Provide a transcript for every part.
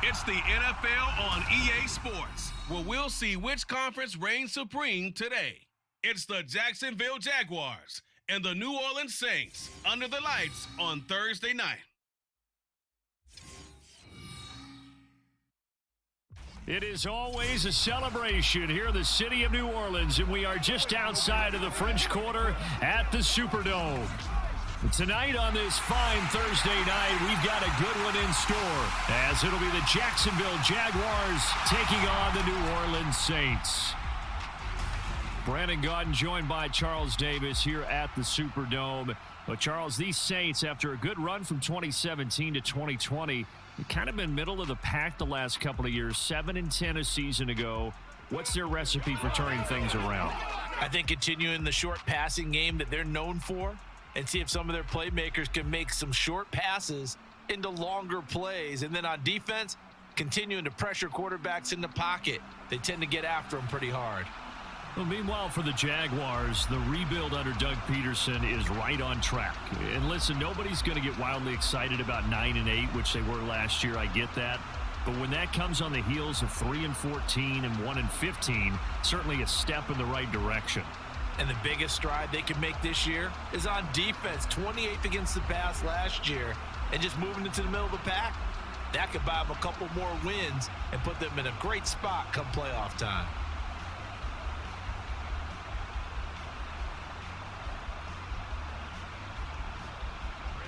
It's the NFL on EA Sports, where we'll see which conference reigns supreme today. It's the Jacksonville Jaguars and the New Orleans Saints under the lights on Thursday night. It is always a celebration here in the city of New Orleans, and we are just outside of the French Quarter at the Superdome. And tonight on this fine Thursday night, we've got a good one in store, as it'll be the Jacksonville Jaguars taking on the New Orleans Saints. Brandon Gaudin joined by Charles Davis here at the Superdome. But Charles, these Saints, after a good run from 2017 to 2020, they've kind of been middle of the pack the last couple of years, 7-10 a season ago. What's their recipe for turning things around? I think continuing the short passing game that they're known for, and see if some of their playmakers can make some short passes into longer plays. And then on defense, continuing to pressure quarterbacks in the pocket. They tend to get after them pretty hard. Well, meanwhile, for the Jaguars, the rebuild under Doug Peterson is right on track. And listen, nobody's going to get wildly excited about 9-8, which they were last year. I get that. But when that comes on the heels of 3-14 and 1-15, certainly a step in the right direction. And the biggest stride they can make this year is on defense. 28th against the pass last year, and just moving into the middle of the pack. That could buy them a couple more wins and put them in a great spot come playoff time.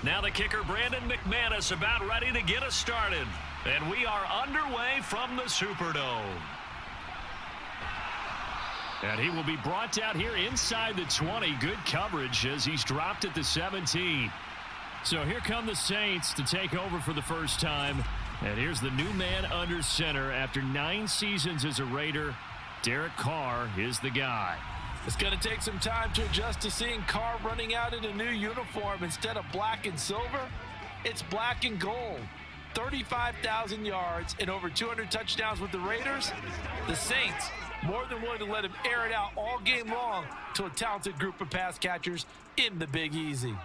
Now the kicker, Brandon McManus, about ready to get us started. And we are underway from the Superdome. And he will be brought down here inside the 20. Good coverage as he's dropped at the 17. So here come the Saints to take over for the first time. And here's the new man under center. After 9 seasons as a Raider, Derek Carr is the guy. It's going to take some time to adjust to seeing Carr running out in a new uniform. Instead of black and silver, it's black and gold. 35,000 yards and over 200 touchdowns with the Raiders. The Saints more than willing to let him air it out all game long to a talented group of pass catchers in the Big Easy.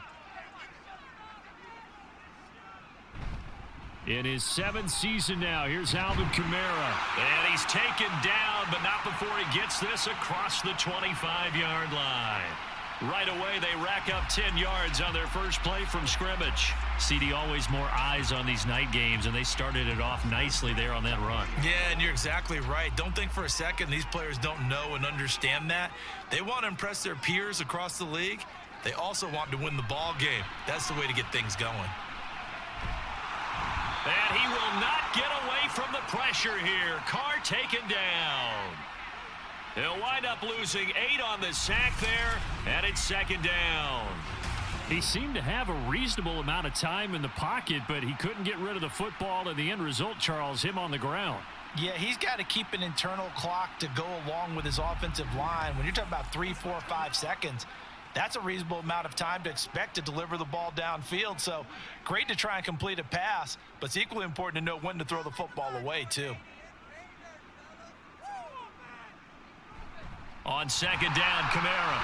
In his 7th season now, here's Alvin Kamara. And he's taken down, but not before he gets this across the 25-yard line. Right away, they rack up 10 yards on their first play from scrimmage. CD, always more eyes on these night games, and they started it off nicely there on that run. Yeah, and you're exactly right. Don't think for a second these players don't know and understand that. They want to impress their peers across the league. They also want to win the ball game. That's the way to get things going. And he will not get away from the pressure here. Carr taken down. He'll wind up losing 8 on the sack there, and it's 2nd down. He seemed to have a reasonable amount of time in the pocket, but he couldn't get rid of the football, and the end result, Charles, him on the ground. Yeah, he's got to keep an internal clock to go along with his offensive line. When you're talking about 3, 4, 5 seconds, that's a reasonable amount of time to expect to deliver the ball downfield. So great to try and complete a pass, but it's equally important to know when to throw the football away, too. On 2nd down, Kamara.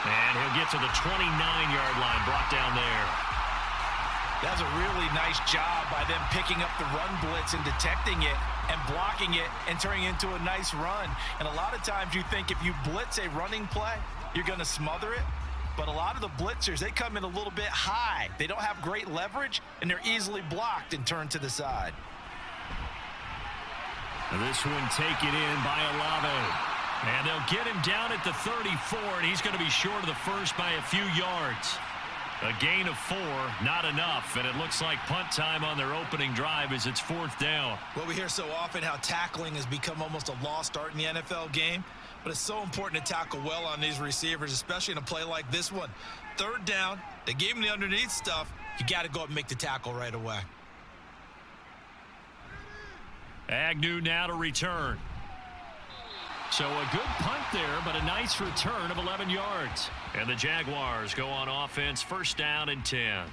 And he'll get to the 29-yard line, brought down there. That's a really nice job by them picking up the run blitz and detecting it and blocking it and turning it into a nice run. And a lot of times you think if you blitz a running play, you're going to smother it. But a lot of the blitzers, they come in a little bit high. They don't have great leverage, and they're easily blocked and turned to the side. And this one taken in by Olave. And they'll get him down at the 34, and he's going to be short of the first by a few yards. A gain of 4, not enough, and it looks like punt time on their opening drive as it's 4th down. Well, we hear so often how tackling has become almost a lost art in the NFL game, but it's so important to tackle well on these receivers, especially in a play like this one. 3rd down, they gave him the underneath stuff. You got to go up and make the tackle right away. Agnew now to return. So a good punt there, but a nice return of 11 yards. And the Jaguars go on offense, 1st down and 10.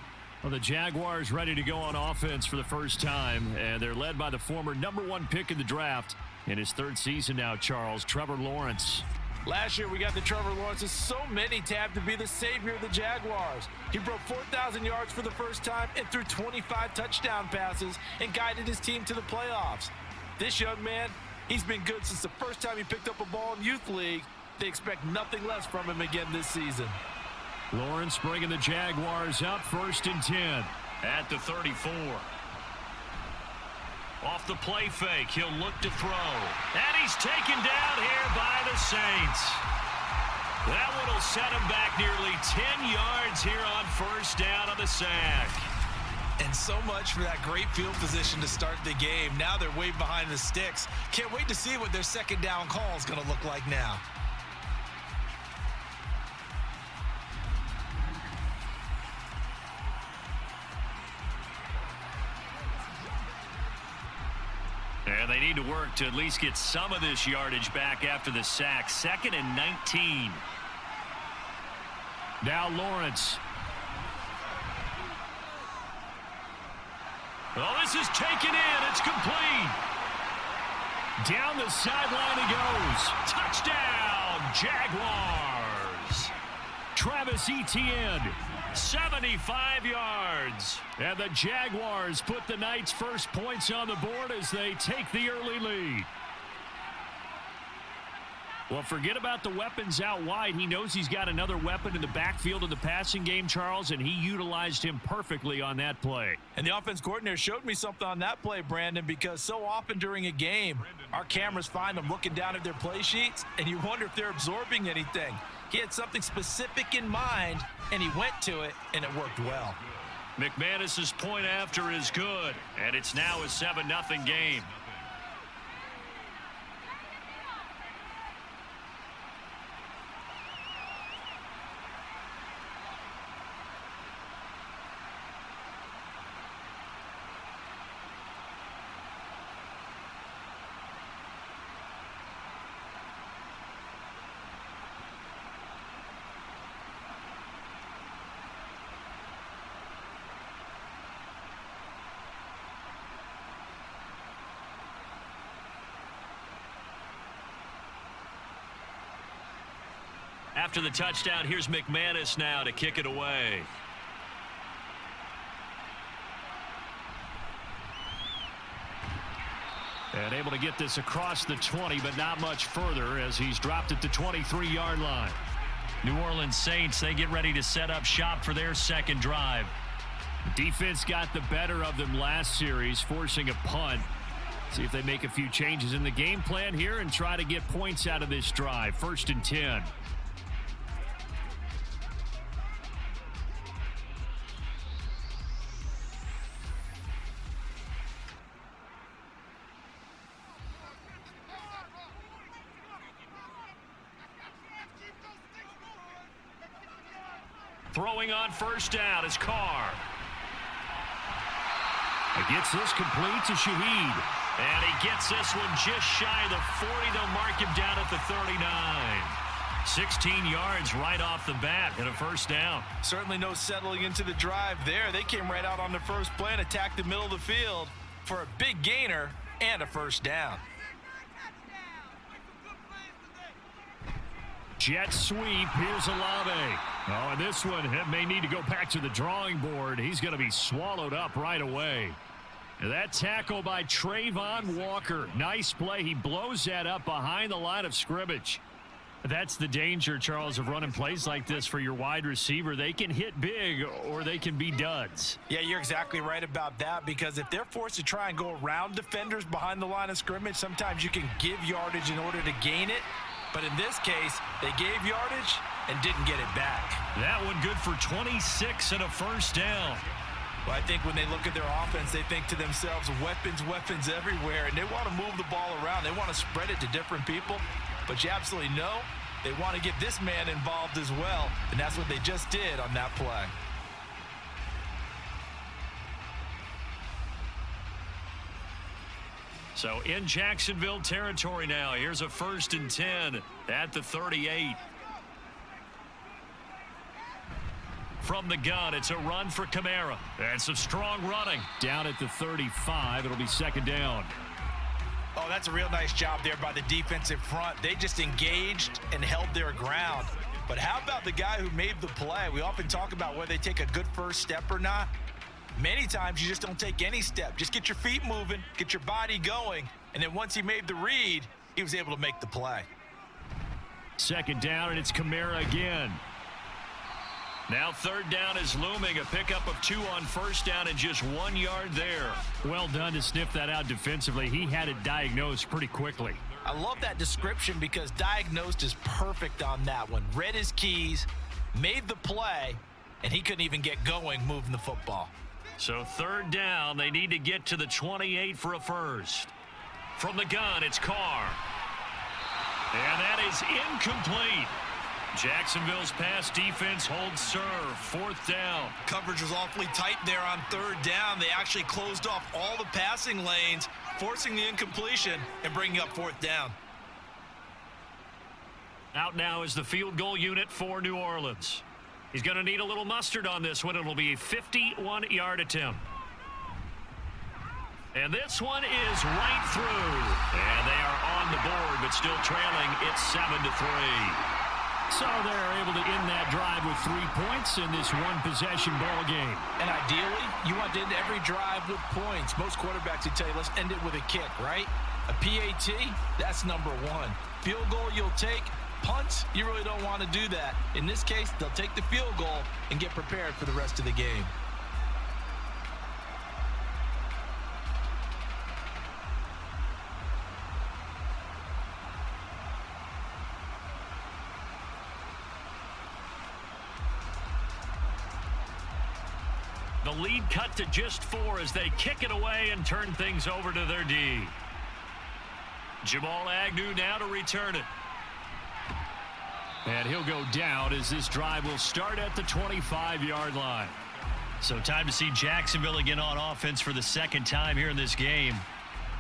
Well, the Jaguars ready to go on offense for the first time, and they're led by the former #1 pick in the draft in his 3rd season now, Charles, Trevor Lawrence. Last year, we got the Trevor Lawrences, so many tabbed to be the savior of the Jaguars. He broke 4,000 yards for the first time and threw 25 touchdown passes and guided his team to the playoffs. This young man, he's been good since the first time he picked up a ball in Youth League. They expect nothing less from him again this season. Lawrence bringing the Jaguars up 1st and 10 at the 34. Off the play fake, he'll look to throw. And he's taken down here by the Saints. That one will set him back nearly 10 yards here on 1st down on the sack. And so much for that great field position to start the game. Now they're way behind the sticks. Can't wait to see what their 2nd down call is going to look like now. And they need to work to at least get some of this yardage back after the sack. 2nd and 19. Now Lawrence. Oh, this is taken in. It's complete. Down the sideline he goes. Touchdown, Jaguars. Travis Etienne, 75 yards. And the Jaguars put the Knights' first points on the board as they take the early lead. Well, forget about the weapons out wide. He knows he's got another weapon in the backfield of the passing game, Charles, and he utilized him perfectly on that play. And the offense coordinator showed me something on that play, Brandon, because so often during a game, our cameras find them looking down at their play sheets, and you wonder if they're absorbing anything. He had something specific in mind, and he went to it, and it worked well. McManus's point after is good, and it's now a 7-0 game. After the touchdown, here's McManus now to kick it away. And able to get this across the 20, but not much further as he's dropped at the 23-yard line. New Orleans Saints, they get ready to set up shop for their 2nd drive. Defense got the better of them last series, forcing a punt. See if they make a few changes in the game plan here and try to get points out of this drive. 1st and 10. Throwing on 1st down is Carr. He gets this complete to Shaheed. And he gets this one just shy of the 40. They'll mark him down at the 39. 16 yards right off the bat and a 1st down. Certainly no settling into the drive there. They came right out on the first play and attacked the middle of the field for a big gainer and a 1st down. Jet sweep. Here's Olave. Oh, and this one may need to go back to the drawing board. He's going to be swallowed up right away. That tackle by Trayvon Walker. Nice play. He blows that up behind the line of scrimmage. That's the danger, Charles, of running plays like this for your wide receiver. They can hit big or they can be duds. Yeah, you're exactly right about that, because if they're forced to try and go around defenders behind the line of scrimmage, sometimes you can give yardage in order to gain it. But in this case, they gave yardage and didn't get it back. That one good for 26 and a 1st down. Well, I think when they look at their offense, they think to themselves, weapons everywhere, and they want to move the ball around. They want to spread it to different people. But you absolutely know they want to get this man involved as well, and that's what they just did on that play. So in Jacksonville territory now. Here's a 1st and 10 at the 38. From the gun, it's a run for Kamara. And some strong running. Down at the 35, it'll be 2nd down. Oh, that's a real nice job there by the defensive front. They just engaged and held their ground. But how about the guy who made the play? We often talk about whether they take a good first step or not. Many times you just don't take any step. Just get your feet moving, get your body going, and then once he made the read, he was able to make the play. Second down, and it's Kamara again. Now third down is looming. A pickup of 2 on first down and just 1 yard there. Well done to sniff that out defensively. He had it diagnosed pretty quickly. I love that description because diagnosed is perfect on that one. Read his keys, made the play, and he couldn't even get going moving the football. So third down, they need to get to the 28 for a first. From the gun, it's Carr. And that is incomplete. Jacksonville's pass defense holds serve. Fourth down. Coverage was awfully tight there on third down. They actually closed off all the passing lanes, forcing the incompletion and bringing up fourth down. Out now is the field goal unit for New Orleans. He's going to need a little mustard on this one. It'll be a 51-yard attempt. And this one is right through. And they are on the board, but still trailing. It's 7-3. So they're able to end that drive with 3 points in this one-possession ball game. And ideally, you want to end every drive with points. Most quarterbacks would tell you, let's end it with a kick, right? A PAT, that's number 1. Field goal you'll take. Punts, you really don't want to do that. In this case, they'll take the field goal and get prepared for the rest of the game. The lead cut to just 4 as they kick it away and turn things over to their D. Jamal Agnew now to return it. And he'll go down as this drive will start at the 25-yard line. So time to see Jacksonville again on offense for the second time here in this game.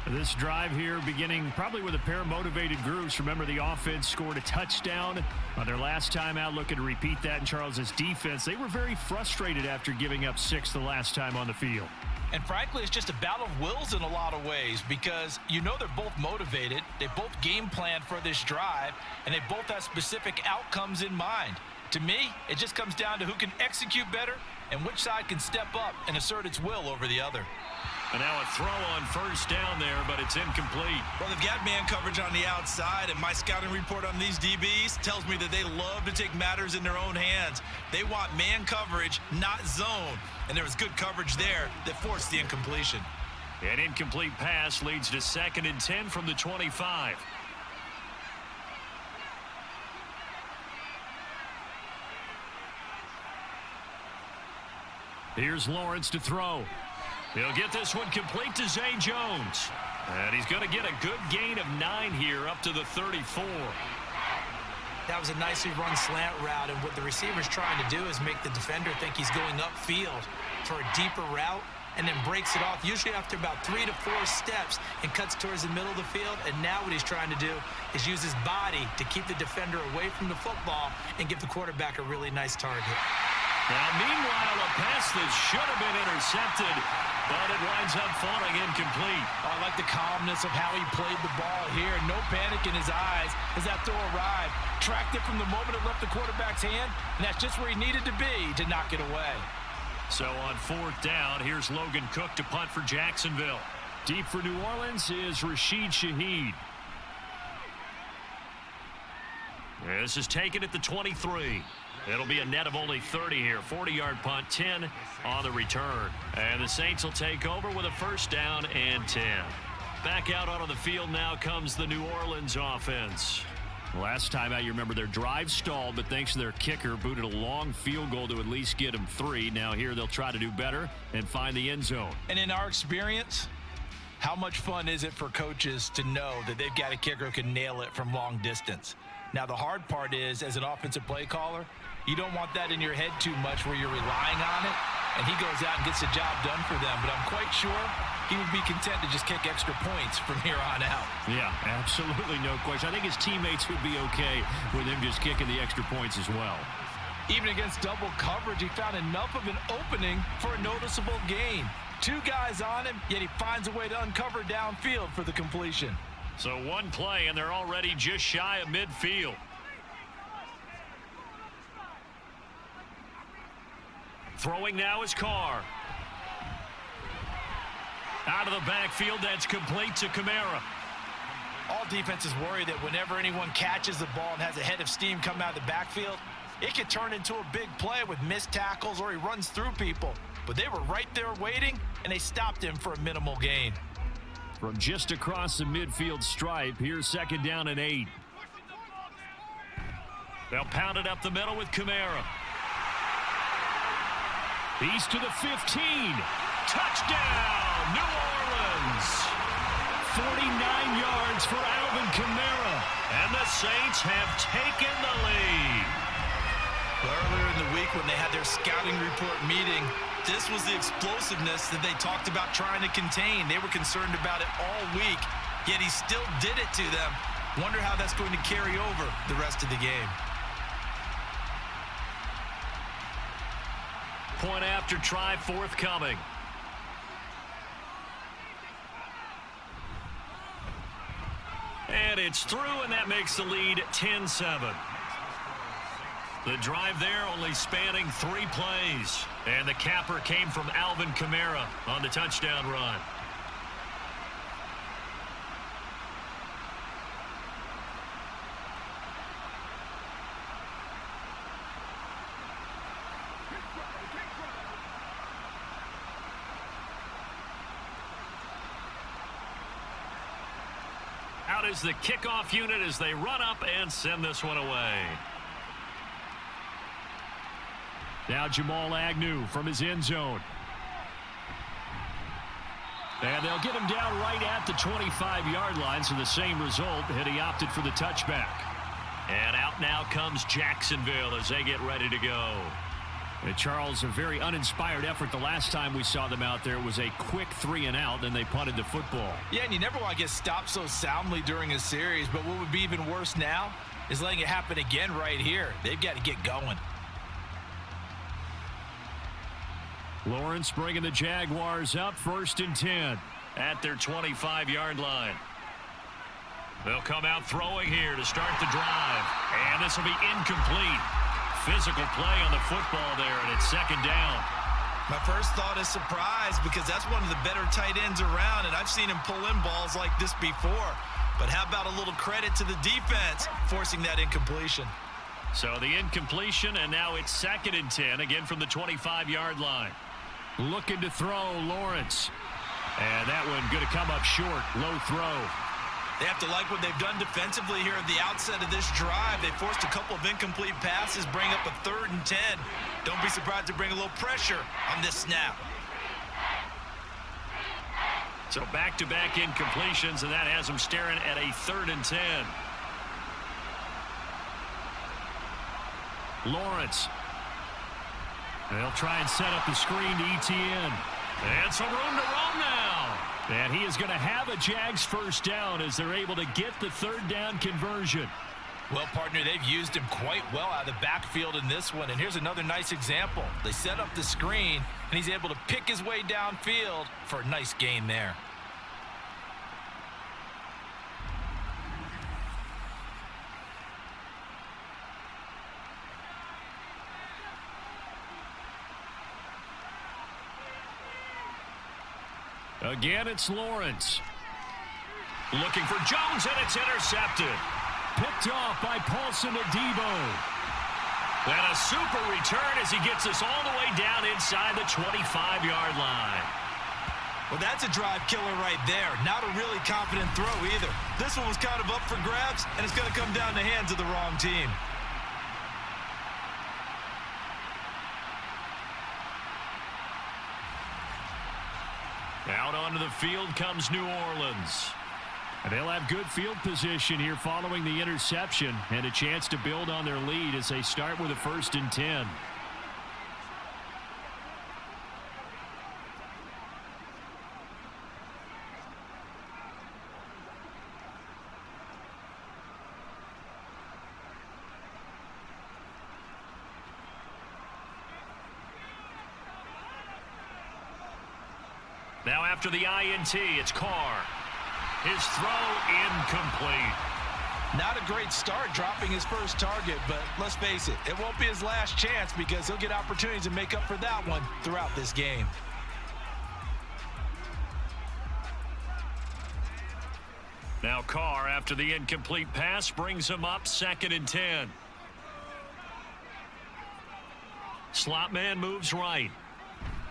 This drive here beginning probably with a pair of motivated groups. Remember, the offense scored a touchdown on their last time out, looking to repeat that in Charles's defense. They were very frustrated after giving up 6 the last time on the field. And frankly, it's just a battle of wills in a lot of ways because you know they're both motivated. They both game planned for this drive, and they both have specific outcomes in mind. To me, it just comes down to who can execute better and which side can step up and assert its will over the other. And now a throw on first down there, but it's incomplete. Well, they've got man coverage on the outside, and my scouting report on these DBs tells me that they love to take matters in their own hands. They want man coverage, not zone. And there was good coverage there that forced the incompletion. An incomplete pass leads to 2nd and 10 from the 25. Here's Lawrence to throw. He'll get this one complete to Zay Jones. And he's going to get a good gain of 9 here up to the 34. That was a nicely run slant route, and what the receiver's trying to do is make the defender think he's going upfield for a deeper route and then breaks it off, usually after about 3 to 4 steps, and cuts towards the middle of the field. And now what he's trying to do is use his body to keep the defender away from the football and give the quarterback a really nice target. Now, meanwhile, a pass that should have been intercepted, but it winds up falling incomplete. I like the calmness of how he played the ball here. No panic in his eyes as that throw arrived. Tracked it from the moment it left the quarterback's hand, and that's just where he needed to be to knock it away. So on 4th down, here's Logan Cook to punt for Jacksonville. Deep for New Orleans is Rashid Shaheed. This is taken at the 23. It'll be a net of only 30 here. 40-yard punt, 10 on the return. And the Saints will take over with a first down and 10. Back out onto the field now comes the New Orleans offense. Last time out, you remember their drive stalled, but thanks to their kicker, booted a long field goal to at least get them 3. Now here they'll try to do better and find the end zone. And in our experience, how much fun is it for coaches to know that they've got a kicker who can nail it from long distance? Now, the hard part is, as an offensive play caller, you don't want that in your head too much where you're relying on it, and he goes out and gets the job done for them. But I'm quite sure he would be content to just kick extra points from here on out. Yeah, absolutely no question. I think his teammates would be okay with him just kicking the extra points as well. Even against double coverage, he found enough of an opening for a noticeable gain. 2 guys on him, yet he finds a way to uncover downfield for the completion. So one play, and they're already just shy of midfield. Throwing now is Carr. Out of the backfield, that's complete to Kamara. All defenses worry that whenever anyone catches the ball and has a head of steam coming out of the backfield, it could turn into a big play with missed tackles or he runs through people. But they were right there waiting, and they stopped him for a minimal gain. From just across the midfield stripe, here's 2nd down and 8. They'll pound it up the middle with Kamara. He's to the 15. Touchdown, New Orleans. 49 yards for Alvin Kamara. And the Saints have taken the lead. Earlier in the week when they had their scouting report meeting, this was the explosiveness that they talked about trying to contain. They were concerned about it all week, yet he still did it to them. Wonder how that's going to carry over the rest of the game. Point after try forthcoming. And it's through, and that makes the lead 10-7. The drive there only spanning 3 plays. And the capper came from Alvin Kamara on the touchdown run. Out is the kickoff unit as they run up and send this one away. Now Jamal Agnew from his end zone. And they'll get him down right at the 25-yard line, so the same result, and he opted for the touchback. And out now comes Jacksonville as they get ready to go. And Charles, a very uninspired effort the last time we saw them out there. It was a quick 3-and-out, then they punted the football. Yeah, and you never want to get stopped so soundly during a series, but what would be even worse now is letting it happen again right here. They've got to get going. Lawrence bringing the Jaguars up 1st and 10 at their 25-yard line. They'll come out throwing here to start the drive. And this will be incomplete. Physical play on the football there, and it's 2nd down. My first thought is surprise because that's one of the better tight ends around, and I've seen him pull in balls like this before. But how about a little credit to the defense forcing that incompletion? So the incompletion, and now it's 2nd and 10, again from the 25-yard line. Looking to throw, Lawrence. And that one going to come up short. Low throw. They have to like what they've done defensively here at the outset of this drive. They forced a couple of incomplete passes, bring up a 3rd and 10. Don't be surprised to bring a little pressure on this snap. So back-to-back incompletions, and that has them staring at a 3rd and 10. Lawrence. They'll try and set up the screen to ETN. And some room to roam now. And he is going to have a Jags 1st down as they're able to get the 3rd down conversion. Well, partner, they've used him quite well out of the backfield in this one. And here's another nice example. They set up the screen, and he's able to pick his way downfield for a nice gain there. Again, it's Lawrence. Looking for Jones, and it's intercepted. Picked off by Paulson Adebo. And a super return as he gets us all the way down inside the 25-yard line. Well, that's a drive killer right there. Not a really confident throw either. This one was kind of up for grabs, and it's going to come down in the hands of the wrong team. Out onto the field comes New Orleans. And they'll have good field position here following the interception and a chance to build on their lead as they start with a 1st and 10. Now after the INT, it's Carr. His throw incomplete. Not a great start dropping his first target, but let's face it, it won't be his last chance because he'll get opportunities to make up for that one throughout this game. Now Carr, after the incomplete pass, brings him up 2nd and 10. Slot man moves right.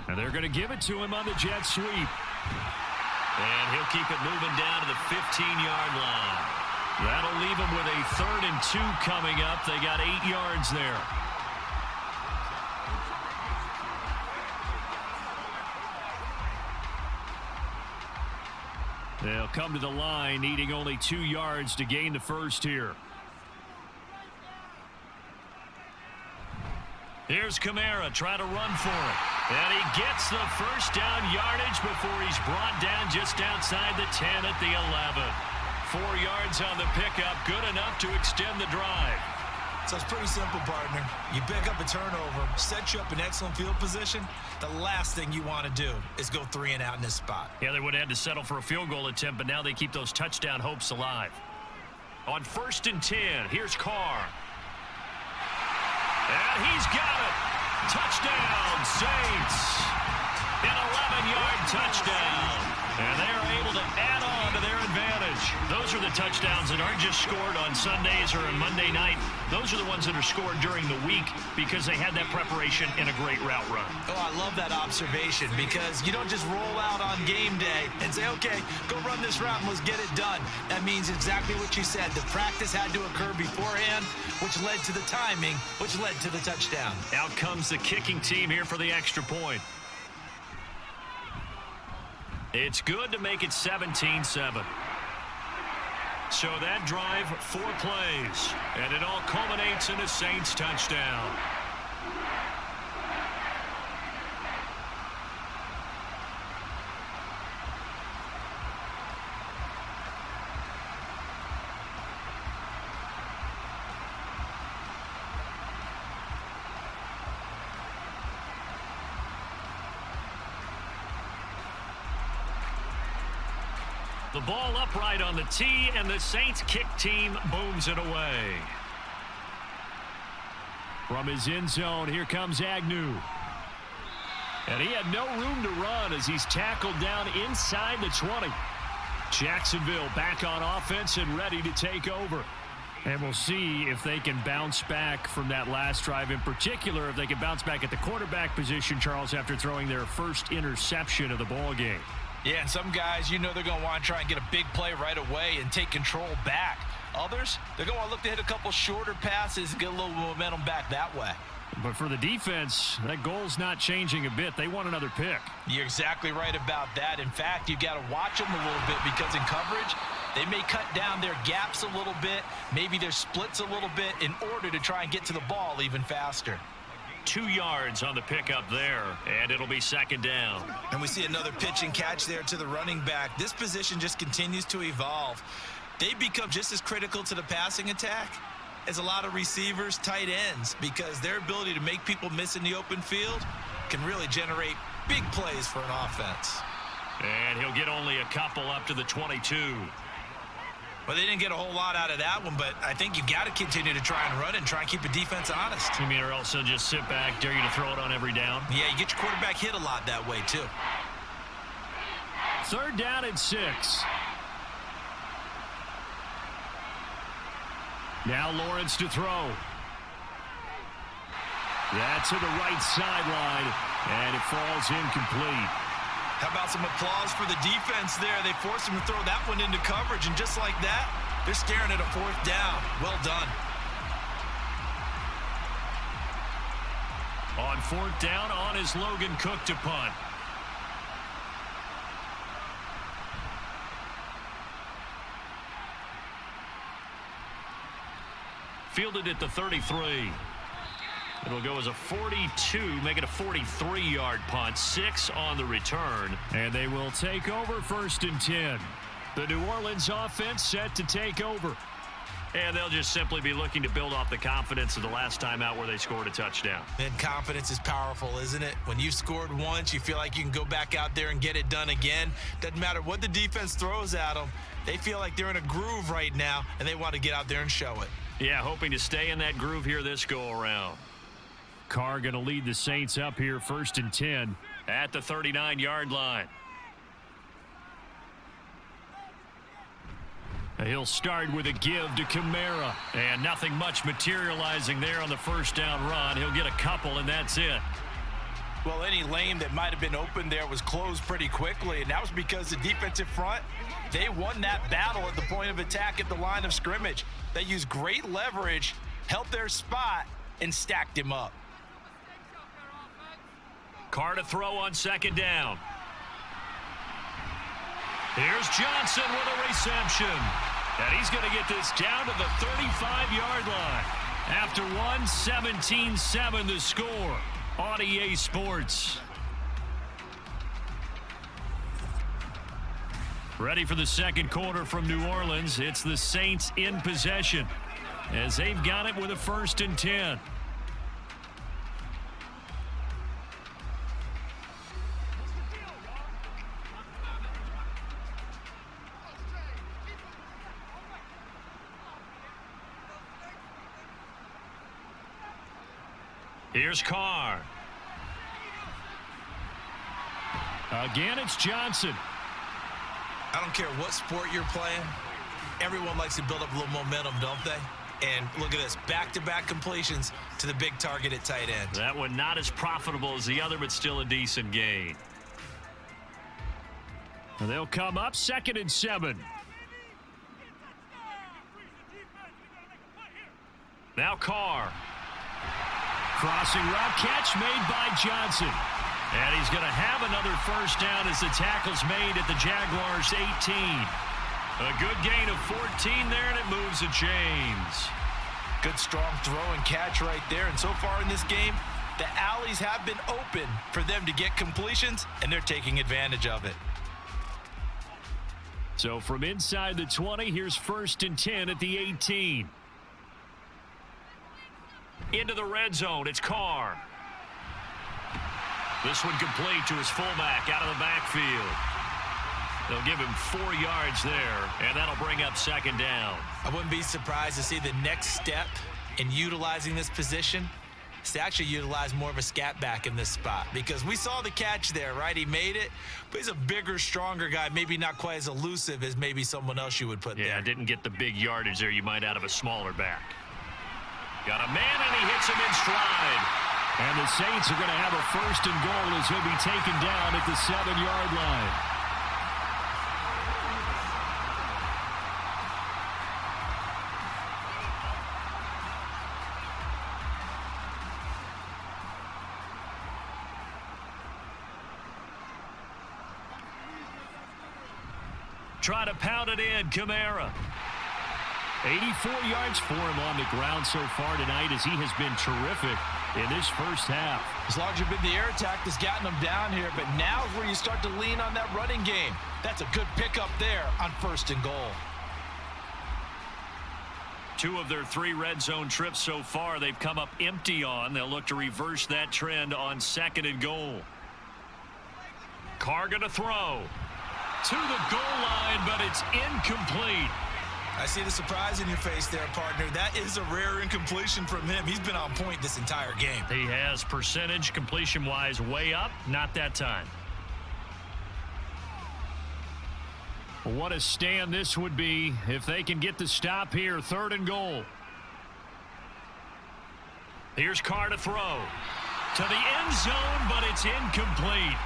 And they're going to give it to him on the jet sweep. And he'll keep it moving down to the 15-yard line. That'll leave him with a 3rd and 2 coming up. They got 8 yards there. They'll come to the line, needing only 2 yards to gain the first here. Here's Kamara, try to run for it. And he gets the first down yardage before he's brought down just outside the 10 at the 11. 4 yards on the pickup, good enough to extend the drive. So it's pretty simple, partner. You pick up a turnover, set you up in excellent field position. The last thing you want to do is go 3 and out in this spot. Yeah, they would have had to settle for a field goal attempt, but now they keep those touchdown hopes alive. On 1st and 10, here's Carr. And he's got it. Touchdown, Saints. An 11-yard touchdown. And they're able to add on to their advantage. Those are the touchdowns that aren't just scored on Sundays or on Monday night. Those are the ones that are scored during the week because they had that preparation and a great route run. Oh, I love that observation because you don't just roll out on game day and say, okay, go run this route and let's get it done. That means exactly what you said. The practice had to occur beforehand, which led to the timing, which led to the touchdown. Out comes the kicking team here for the extra point. It's good to make it 17-7. So that drive, 4 plays, and it all culminates in a Saints touchdown. The ball upright on the tee, and the Saints kick team booms it away. From his end zone, here comes Agnew. And he had no room to run as he's tackled down inside the 20. Jacksonville back on offense and ready to take over. And we'll see if they can bounce back from that last drive, in particular if they can bounce back at the quarterback position, Charles, after throwing their first interception of the ball game. Yeah, and some guys, you know they're going to want to try and get a big play right away and take control back. Others, they're going to want to look to hit a couple shorter passes and get a little momentum back that way. But for the defense, that goal's not changing a bit. They want another pick. You're exactly right about that. In fact, you've got to watch them a little bit because in coverage, they may cut down their gaps a little bit, maybe their splits a little bit in order to try and get to the ball even faster. 2 yards on the pickup there, and it'll be 2nd down. And we see another pitch and catch there to the running back. This position just continues to evolve. They become just as critical to the passing attack as a lot of receivers, tight ends, because their ability to make people miss in the open field can really generate big plays for an offense. And he'll get only a couple up to the 22. Well, they didn't get a whole lot out of that one, but I think you've got to continue to try and run and try and keep the defense honest. You mean or else they'll just sit back, dare you to throw it on every down? Yeah, you get your quarterback hit a lot that way, too. 3rd down and 6. Now Lawrence to throw. That's to the right sideline, and it falls incomplete. How about some applause for the defense there? They forced him to throw that one into coverage, and just like that, they're staring at a 4th down. Well done. On 4th down, on is Logan Cook to punt. Fielded at the 33. It'll go as a 42, make it a 43-yard punt, 6 on the return. And they will take over 1st and 10. The New Orleans offense set to take over. And they'll just simply be looking to build off the confidence of the last time out where they scored a touchdown. And confidence is powerful, isn't it? When you've scored once, you feel like you can go back out there and get it done again. Doesn't matter what the defense throws at them. They feel like they're in a groove right now, and they want to get out there and show it. Yeah, hoping to stay in that groove here this go-around. Carr going to lead the Saints up here 1st and 10 at the 39-yard line. He'll start with a give to Kamara. And nothing much materializing there on the first down run. He'll get a couple, and that's it. Well, any lane that might have been open there was closed pretty quickly, and that was because the defensive front, they won that battle at the point of attack at the line of scrimmage. They used great leverage, held their spot, and stacked him up. Carr to throw on 2nd down. Here's Johnson with a reception. And he's going to get this down to the 35-yard line. After 17-7 the score on EA Sports. Ready for the second quarter from New Orleans. It's the Saints in possession as they've got it with a 1st and 10. Here's Carr. Again, it's Johnson. I don't care what sport you're playing. Everyone likes to build up a little momentum, don't they? And look at this, back-to-back completions to the big target at tight end. That one not as profitable as the other, but still a decent gain. And they'll come up 2nd and 7. Now Carr. Crossing route catch made by Johnson. And he's going to have another first down as the tackle's made at the Jaguars 18. A good gain of 14 there, and it moves the chains. Good strong throw and catch right there. And so far in this game, the alleys have been open for them to get completions, and they're taking advantage of it. So from inside the 20, here's 1st and 10 at the 18. Into the red zone, it's Carr. This one complete to his fullback out of the backfield. They'll give him 4 yards there, and that'll bring up 2nd down. I wouldn't be surprised to see the next step in utilizing this position is to actually utilize more of a scat back in this spot, because we saw the catch there, right? He made it, but he's a bigger, stronger guy, maybe not quite as elusive as maybe someone else you would put there. Yeah, didn't get the big yardage there you might out of a smaller back. Got a man, and he hits him in stride. And the Saints are going to have a 1st and goal as he'll be taken down at the 7-yard line. Try to pound it in, Kamara. 84 yards for him on the ground so far tonight as he has been terrific in this first half. As long as you've been the air attack that's gotten them down here, but now is where you start to lean on that running game. That's a good pickup there on 1st and goal. 2 of their 3 red zone trips so far they've come up empty on. They'll look to reverse that trend on 2nd and goal. Carr going to throw to the goal line, but it's incomplete. I see the surprise in your face there, partner. That is a rare incompletion from him. He's been on point this entire game. He has percentage completion-wise way up. Not that time. What a stand this would be if they can get the stop here. 3rd and goal. Here's Carr to throw to the end zone, but it's incomplete.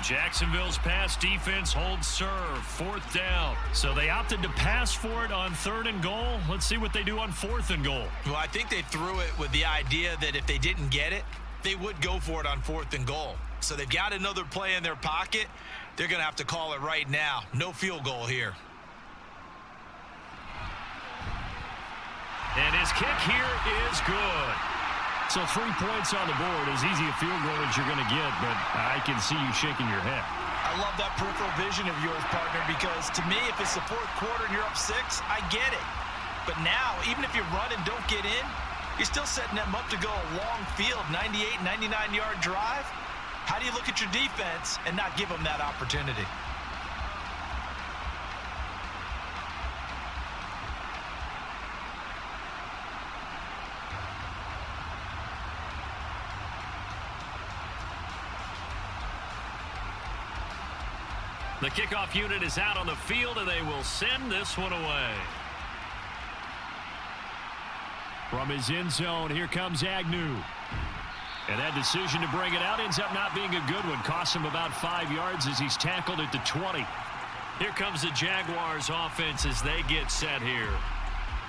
Jacksonville's pass defense holds serve. 4th down. So they opted to pass for it on 3rd and goal. Let's see what they do on 4th and goal. Well, I think they threw it with the idea that if they didn't get it, they would go for it on 4th and goal. So they've got another play in their pocket. They're going to have to call it right now. No field goal here. And his kick here is good. So 3 points on the board, as easy a field goal as you're going to get, but I can see you shaking your head. I love that peripheral vision of yours, partner, because to me, if it's the 4th quarter and you're up 6, I get it. But now, even if you run and don't get in, you're still setting them up to go a long field, 98, 99-yard drive. How do you look at your defense and not give them that opportunity? The kickoff unit is out on the field, and they will send this one away. From his end zone, here comes Agnew. And that decision to bring it out ends up not being a good one. Costs him about 5 yards as he's tackled at the 20. Here comes the Jaguars offense as they get set here.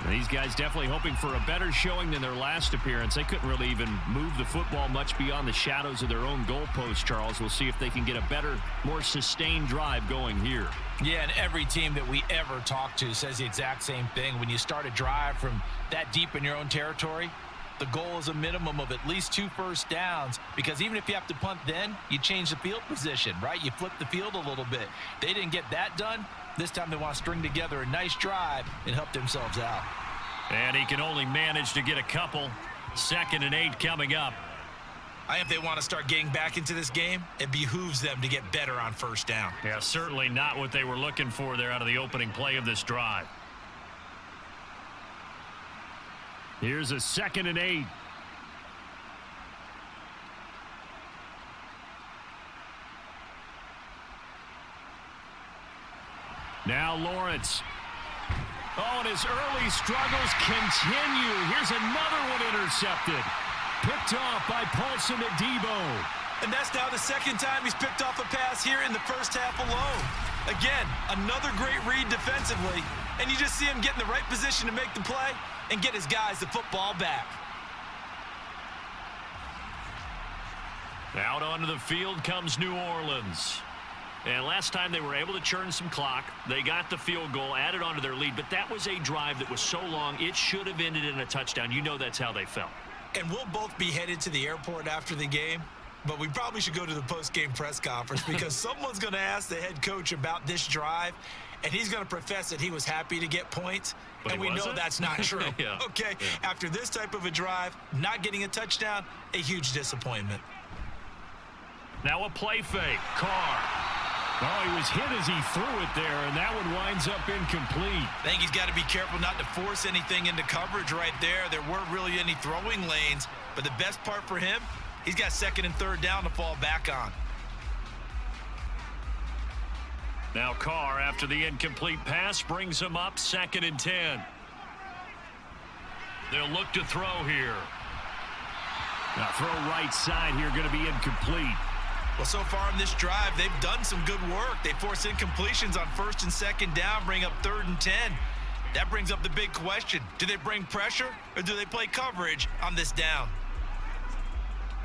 And these guys definitely hoping for a better showing than their last appearance. They couldn't really even move the football much beyond the shadows of their own goalpost, Charles. We'll see if they can get a better, more sustained drive going here. Yeah, and every team that we ever talk to says the exact same thing. When you start a drive from that deep in your own territory, the goal is a minimum of at least 2 first downs, because even if you have to punt then, you change the field position, right? You flip the field a little bit. They didn't get that done. This time they want to string together a nice drive and help themselves out. And he can only manage to get a couple. 2nd and 8 coming up. If they want to start getting back into this game, it behooves them to get better on first down. Yeah, certainly not what they were looking for there out of the opening play of this drive. Here's a 2nd and 8. Now Lawrence. Oh, and his early struggles continue. Here's another one intercepted. Picked off by Paulson at Debo. And that's now the 2nd time he's picked off a pass here in the first half alone. Again, another great read defensively. And you just see him get in the right position to make the play and get his guys the football back. Out onto the field comes New Orleans. And last time they were able to churn some clock. They got the field goal, added onto their lead. But that was a drive that was so long, it should have ended in a touchdown. You know that's how they felt. And we'll both be headed to the airport after the game. But we probably should go to the post-game press conference because someone's going to ask the head coach about this drive. And he's going to profess that he was happy to get points. But and we know that's not true. Yeah. Okay, yeah. After this type of a drive, not getting a touchdown, a huge disappointment. Now a play fake. Carr. Oh, he was hit as he threw it there, and that one winds up incomplete. I think he's got to be careful not to force anything into coverage right there. There weren't really any throwing lanes, but the best part for him, he's got 2nd and 3rd down to fall back on. Now Carr, after the incomplete pass, brings him up 2nd and 10. They'll look to throw here. Now throw right side here, going to be incomplete. Well, so far in this drive, they've done some good work. They force incompletions on 1st and 2nd down, bring up 3rd and 10. That brings up the big question. Do they bring pressure or do they play coverage on this down?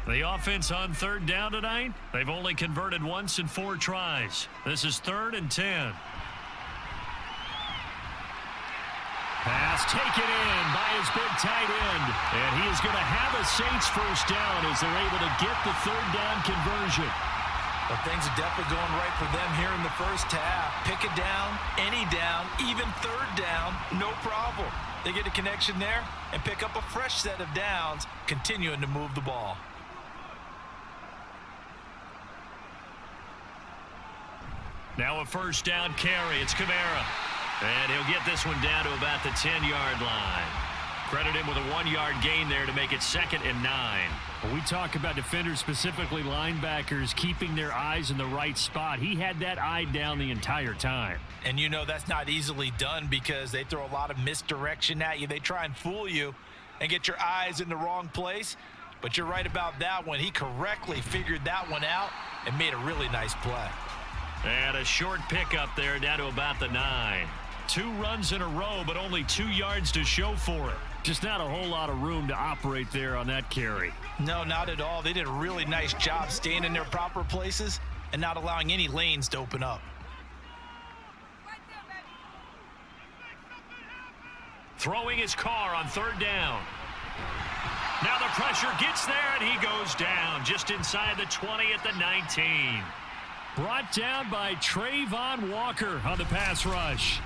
The offense on 3rd down tonight, they've only converted once in 4 tries. This is 3rd and 10. Pass taken in by his big tight end. And he is going to have a Saints first down as they're able to get the 3rd down conversion. Well, things are definitely going right for them here in the first half. Pick a down, any down, even 3rd down, no problem. They get a connection there and pick up a fresh set of downs, continuing to move the ball. Now a first down carry. It's Kamara. And he'll get this one down to about the 10-yard line. Credit him with a 1-yard gain there to make it 2nd and 9. When we talk about defenders, specifically linebackers, keeping their eyes in the right spot, he had that eye down the entire time. And you know that's not easily done because they throw a lot of misdirection at you. They try and fool you and get your eyes in the wrong place. But you're right about that one. He correctly figured that one out and made a really nice play. And a short pickup there down to about the 9. 2 runs in a row, but only 2 yards to show for it. Just not a whole lot of room to operate there on that carry. No, not at all. They did a really nice job staying in their proper places and not allowing any lanes to open up. Throwing his Carr on 3rd down. Now the pressure gets there, and he goes down just inside the 20 at the 19. Brought down by Trayvon Walker on the pass rush.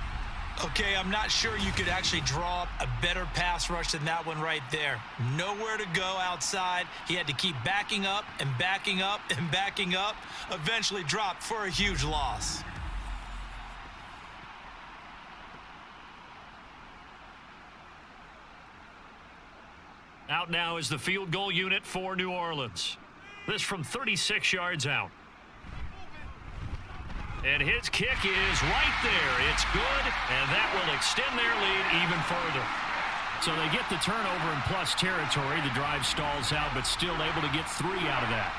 Okay, I'm not sure you could actually draw up a better pass rush than that one right there. Nowhere to go outside. He had to keep backing up and backing up and backing up. Eventually dropped for a huge loss. Out now is the field goal unit for New Orleans. This from 36 yards out. And his kick is right there. It's good, and that will extend their lead even further. So they get the turnover in plus territory. The drive stalls out, but still able to get 3 out of that.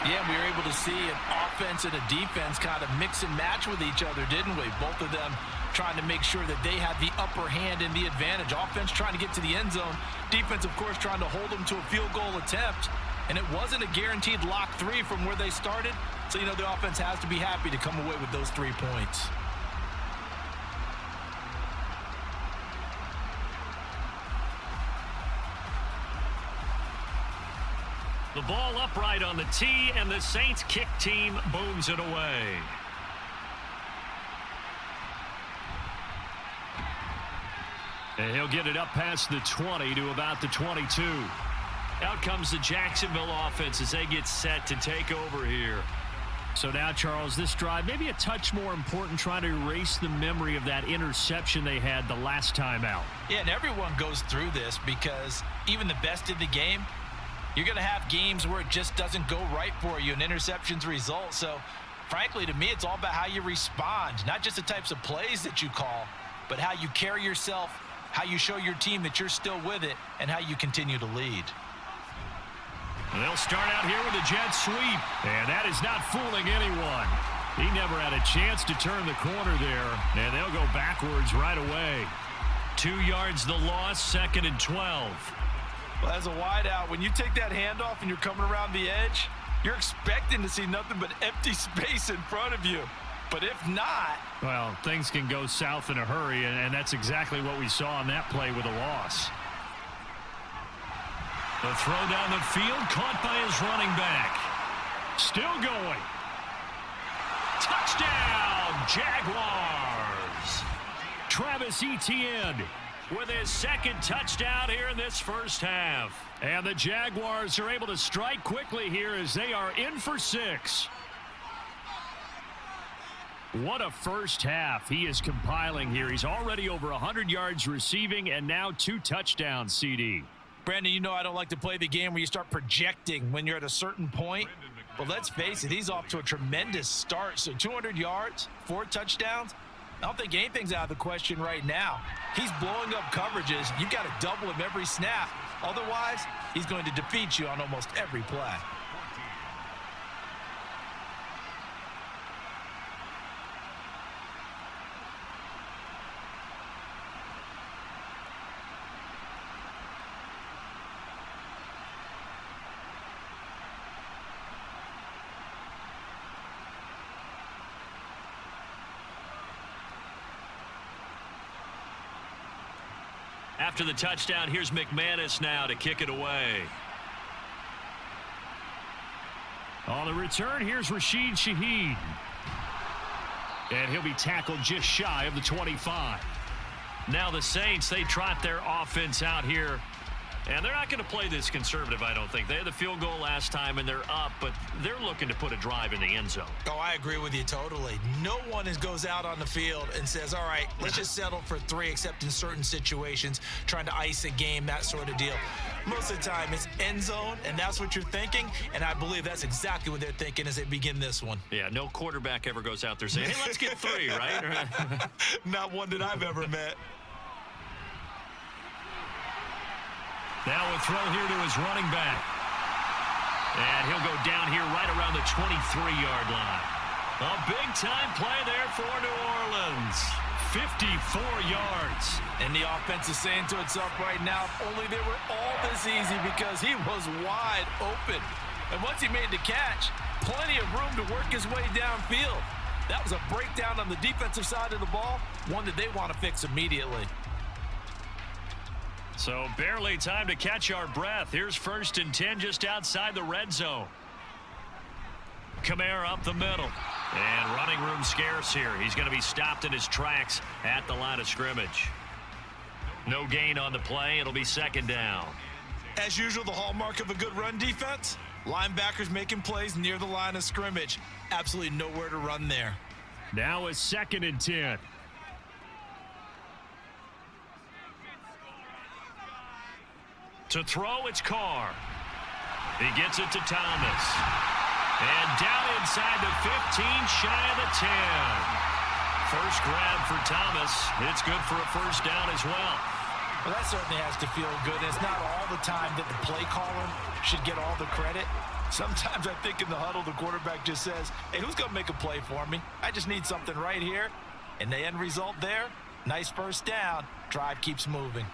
Yeah, we were able to see an offense and a defense kind of mix and match with each other, didn't we? Both of them trying to make sure that they had the upper hand and the advantage. Offense trying to get to the end zone. Defense, of course, trying to hold them to a field goal attempt. And it wasn't a guaranteed lock 3 from where they started. So, you know, the offense has to be happy to come away with those 3 points. The ball upright on the tee, and the Saints kick team booms it away. And he'll get it up past the 20 to about the 22. Out comes the Jacksonville offense as they get set to take over here. So now, Charles, this drive maybe a touch more important, trying to erase the memory of that interception they had the last time out. Yeah, and everyone goes through this because even the best in the game, you're going to have games where it just doesn't go right for you, and interceptions result. So, frankly, to me, it's all about how you respond, not just the types of plays that you call, but how you carry yourself, how you show your team that you're still with it, and how you continue to lead. And they'll start out here with a jet sweep, and that is not fooling anyone. He never had a chance to turn the corner there, and they'll go backwards right away. 2 yards the loss, 2nd and 12. Well, as a wideout, when you take that handoff and you're coming around the edge, you're expecting to see nothing but empty space in front of you. But if not... well, things can go south in a hurry, and that's exactly what we saw on that play with a loss. The throw down the field, caught by his running back. Still going. Touchdown, Jaguars! Travis Etienne with his 2nd touchdown here in this first half. And the Jaguars are able to strike quickly here as they are in for 6. What a first half he is compiling here. He's already over 100 yards receiving and now 2 touchdowns, CD. Brandon, you know I don't like to play the game where you start projecting when you're at a certain point. But let's face it, he's off to a tremendous start. So 200 yards, 4 touchdowns. I don't think anything's out of the question right now. He's blowing up coverages. You've got to double him every snap. Otherwise, he's going to defeat you on almost every play. After the touchdown, here's McManus now to kick it away. On the return, here's Rashid Shaheed. And he'll be tackled just shy of the 25. Now the Saints, they trot their offense out here. And they're not going to play this conservative, I don't think. They had the field goal last time, and they're up, but they're looking to put a drive in the end zone. Oh, I agree with you totally. No one goes out on the field and says, all right, let's just settle for 3, except in certain situations, trying to ice a game, that sort of deal. Most of the time, it's end zone, and that's what you're thinking, and I believe that's exactly what they're thinking as they begin this one. Yeah, no quarterback ever goes out there saying, hey, let's get 3, right? Not one that I've ever met. Now a throw here to his running back. And he'll go down here right around the 23-yard line. A big-time play there for New Orleans. 54 yards. And the offense is saying to itself right now, if only they were all this easy, because he was wide open. And once he made the catch, plenty of room to work his way downfield. That was a breakdown on the defensive side of the ball, one that they want to fix immediately. So barely time to catch our breath. Here's 1st and 10 just outside the red zone. Kamara up the middle. And running room scarce here. He's going to be stopped in his tracks at the line of scrimmage. No gain on the play. It'll be second down. As usual, the hallmark of a good run defense, linebackers making plays near the line of scrimmage. Absolutely nowhere to run there. Now it's 2nd and 10. To throw, it's Carr. He gets it to Thomas. And down inside the 15, shy of the 10. First grab for Thomas. It's good for a first down as well. Well, that certainly has to feel good. It's not all the time that the play caller should get all the credit. Sometimes I think in the huddle, the quarterback just says, hey, who's going to make a play for me? I just need something right here. And the end result there, nice first down. Drive keeps moving.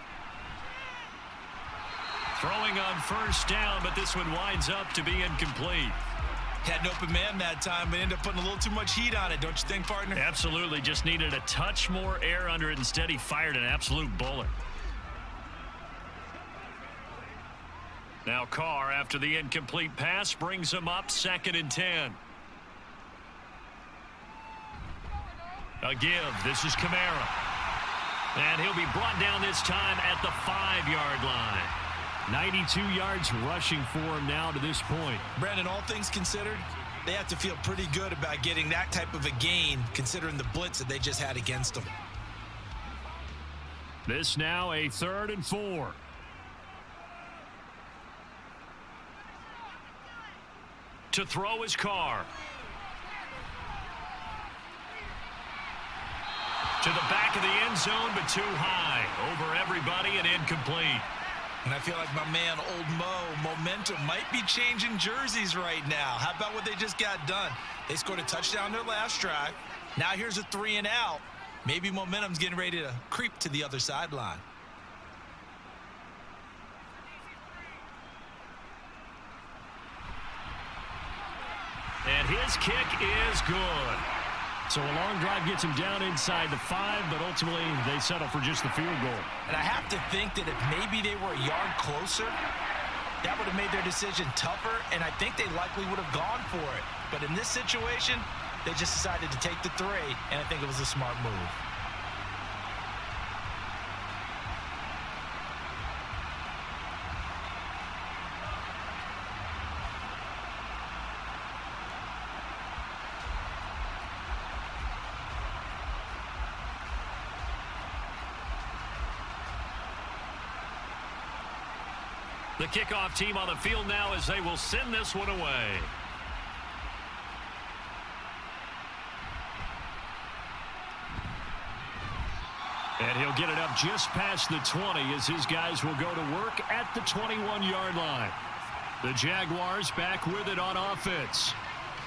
Throwing on first down, but this one winds up to be incomplete. Had an open man that time, but ended up putting a little too much heat on it, don't you think, partner? Absolutely. Just needed a touch more air under it. Instead, he fired an absolute bullet. Now Carr, after the incomplete pass, brings him up 2nd and 10. A give. This is Kamara. And he'll be brought down this time at the 5-yard line. 92 yards rushing for him now to this point. Brandon, all things considered, they have to feel pretty good about getting that type of a gain, considering the blitz that they just had against them. This now a 3rd and 4. To throw is Carr. To the back of the end zone, but too high. Over everybody and incomplete. And I feel like my man, Old Mo, momentum might be changing jerseys right now. How about what they just got done? They scored a touchdown their last drive. Now here's a 3 and out. Maybe momentum's getting ready to creep to the other sideline. And his kick is good. So a long drive gets him down inside the 5, but ultimately they settle for just the field goal. And I have to think that if maybe they were a yard closer, that would have made their decision tougher, and I think they likely would have gone for it. But in this situation, they just decided to take the 3, and I think it was a smart move. The kickoff team on the field now as they will send this one away. And he'll get it up just past the 20 as his guys will go to work at the 21-yard line. The Jaguars back with it on offense.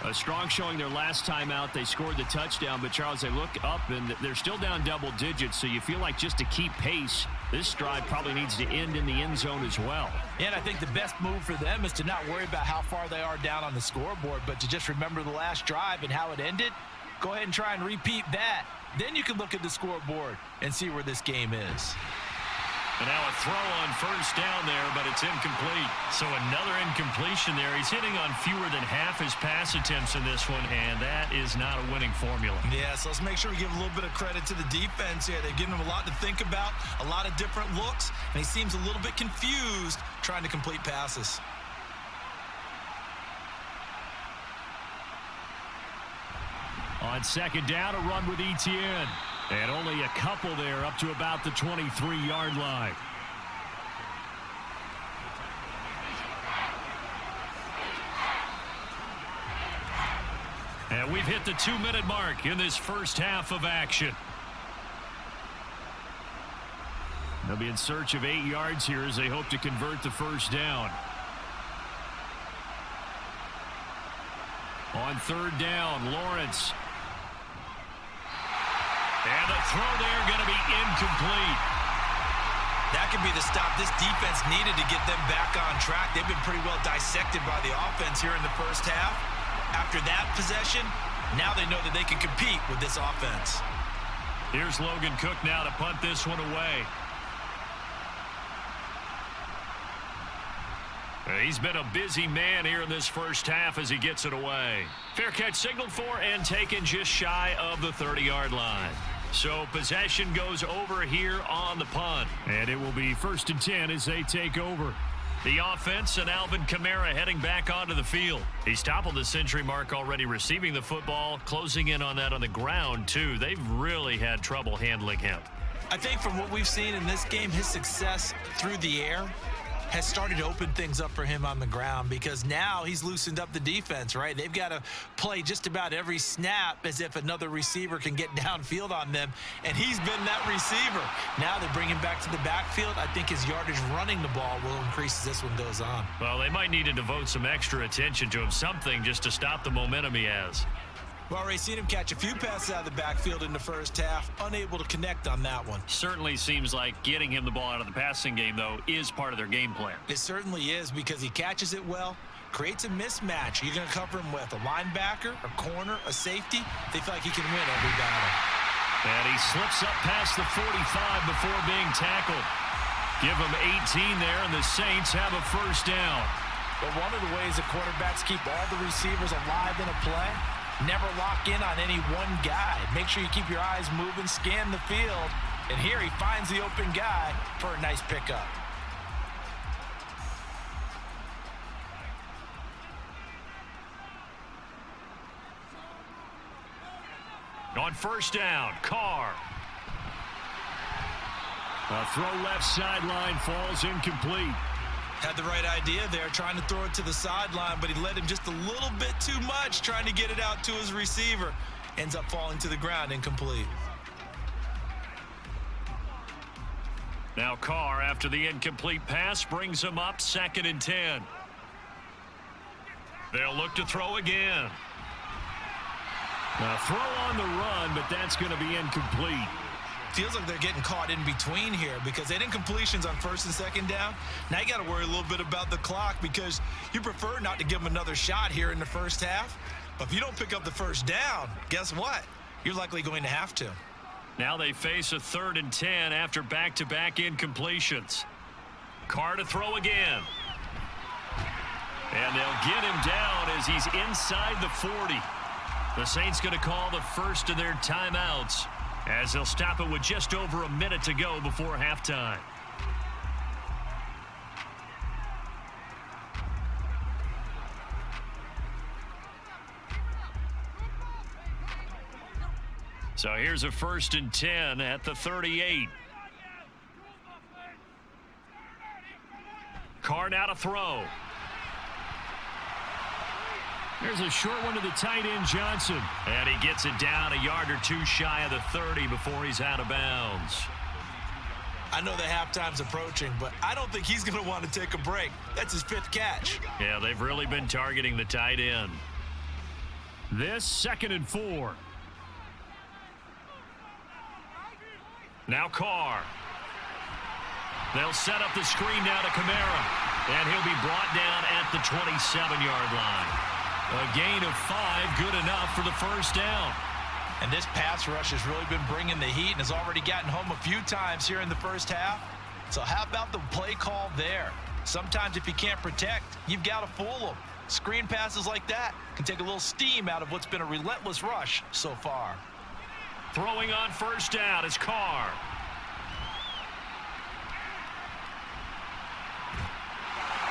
A strong showing their last time out. They scored the touchdown, but Charles, they look up and they're still down double digits, so you feel like just to keep pace, this drive probably needs to end in the end zone as well. And I think the best move for them is to not worry about how far they are down on the scoreboard, but to just remember the last drive and how it ended. Go ahead and try and repeat that. Then you can look at the scoreboard and see where this game is. And now a throw on first down there, but it's incomplete. So another incompletion there. He's hitting on fewer than half his pass attempts in this one, and that is not a winning formula. Yeah, so let's make sure we give a little bit of credit to the defense here. They've given him a lot to think about, a lot of different looks, and he seems a little bit confused trying to complete passes. On second down, a run with Etienne. And only a couple there up to about the 23-yard line. And we've hit the 2-minute mark in this first half of action. They'll be in search of 8 yards here as they hope to convert the first down. On third down, Lawrence. And the throw there going to be incomplete. That could be the stop this defense needed to get them back on track. They've been pretty well dissected by the offense here in the first half. After that possession, now they know that they can compete with this offense. Here's Logan Cook now to punt this one away. He's been a busy man here in this first half as he gets it away. Fair catch signaled for and taken just shy of the 30-yard line. So possession goes over here on the punt. And it will be 1st and 10 as they take over. The offense and Alvin Kamara heading back onto the field. He's toppled the century mark already receiving the football, closing in on that on the ground too. They've really had trouble handling him. I think from what we've seen in this game, his success through the air has started to open things up for him on the ground because now he's loosened up the defense, right? They've got to play just about every snap as if another receiver can get downfield on them, and he's been that receiver. Now they bring him back to the backfield. I think his yardage running the ball will increase as this one goes on. Well, they might need to devote some extra attention to him, something just to stop the momentum he has. We've already seen him catch a few passes out of the backfield in the first half, unable to connect on that one. Certainly seems like getting him the ball out of the passing game, though, is part of their game plan. It certainly is because he catches it well, creates a mismatch. You're going to cover him with a linebacker, a corner, a safety. They feel like he can win every battle. And he slips up past the 45 before being tackled. Give him 18 there, and the Saints have a first down. But one of the ways the quarterbacks keep all the receivers alive in a play, never lock in on any one guy. Make sure you keep your eyes moving, scan the field, and here he finds the open guy for a nice pickup. On first down, Carr. A throw left sideline, falls incomplete. Had the right idea there, trying to throw it to the sideline, but he led him just a little bit too much, trying to get it out to his receiver. Ends up falling to the ground, incomplete. Now Carr, after the incomplete pass, brings him up 2nd and 10. They'll look to throw again. Now throw on the run, but that's going to be incomplete. Feels like they're getting caught in between here because they had incompletions on 1st and 2nd down. Now you got to worry a little bit about the clock because you prefer not to give them another shot here in the first half. But if you don't pick up the first down, guess what? You're likely going to have to. Now they face a 3rd and 10 after back-to-back incompletions. Carr to throw again. And they'll get him down as he's inside the 40. The Saints going to call the first of their timeouts, as they'll stop it with just over a minute to go before halftime. So here's a 1st and 10 at the 38. Carr now to throw. There's a short one to the tight end, Johnson. And he gets it down a yard or two shy of the 30 before he's out of bounds. I know the halftime's approaching, but I don't think he's going to want to take a break. That's his 5th catch. Yeah, they've really been targeting the tight end. This 2nd and 4. Now Carr. They'll set up the screen now to Kamara. And he'll be brought down at the 27-yard line. A gain of 5, good enough for the first down. And this pass rush has really been bringing the heat and has already gotten home a few times here in the first half. So how about the play call there? Sometimes if you can't protect, you've got to fool them. Screen passes like that can take a little steam out of what's been a relentless rush so far. Throwing on first down is Carr.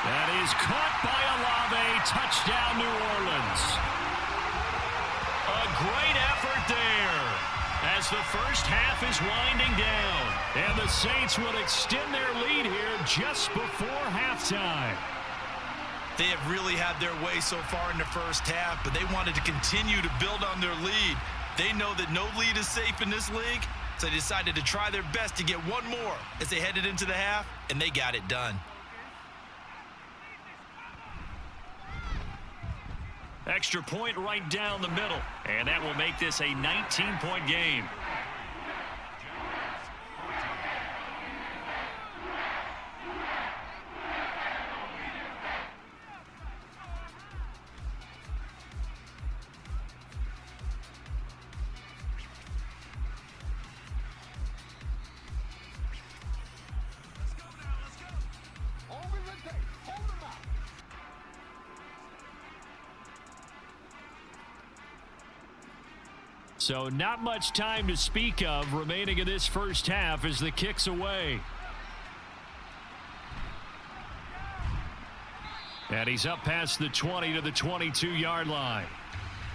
That is caught by Olave. Touchdown, New Orleans. A great effort there as the first half is winding down. And the Saints will extend their lead here just before halftime. They have really had their way so far in the first half, but they wanted to continue to build on their lead. They know that no lead is safe in this league, so they decided to try their best to get one more as they headed into the half, and they got it done. Extra point right down the middle, and that will make this a 19-point game. So not much time to speak of remaining in this first half as the kick's away. And he's up past the 20 to the 22-yard line.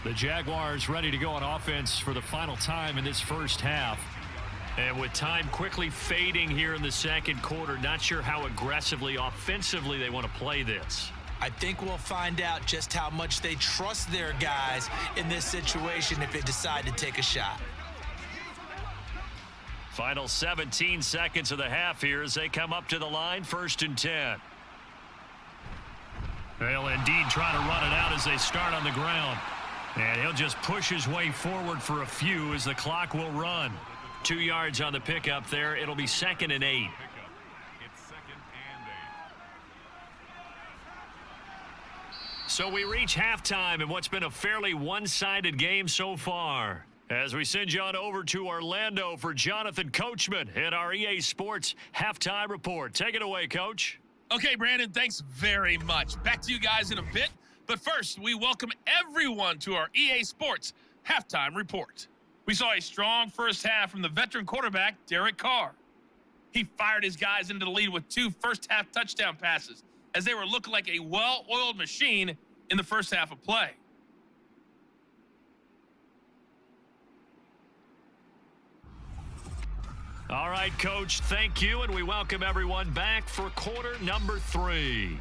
The Jaguars ready to go on offense for the final time in this first half. And with time quickly fading here in the second quarter, not sure how aggressively, offensively they want to play this. I think we'll find out just how much they trust their guys in this situation if they decide to take a shot. Final 17 seconds of the half here as they come up to the line, 1st and 10. They'll indeed try to run it out as they start on the ground. And he'll just push his way forward for a few as the clock will run. 2 yards on the pickup there. It'll be 2nd and 8. So we reach halftime in what's been a fairly one-sided game so far. As we send you on over to Orlando for Jonathan Coachman in our EA Sports Halftime Report. Take it away, Coach. Okay, Brandon, thanks very much. Back to you guys in a bit. But first, we welcome everyone to our EA Sports Halftime Report. We saw a strong first half from the veteran quarterback, Derek Carr. He fired his guys into the lead with 2 first-half touchdown passes as they were looking like a well-oiled machine in the first half of play. All right, Coach, thank you, and we welcome everyone back for quarter number 3.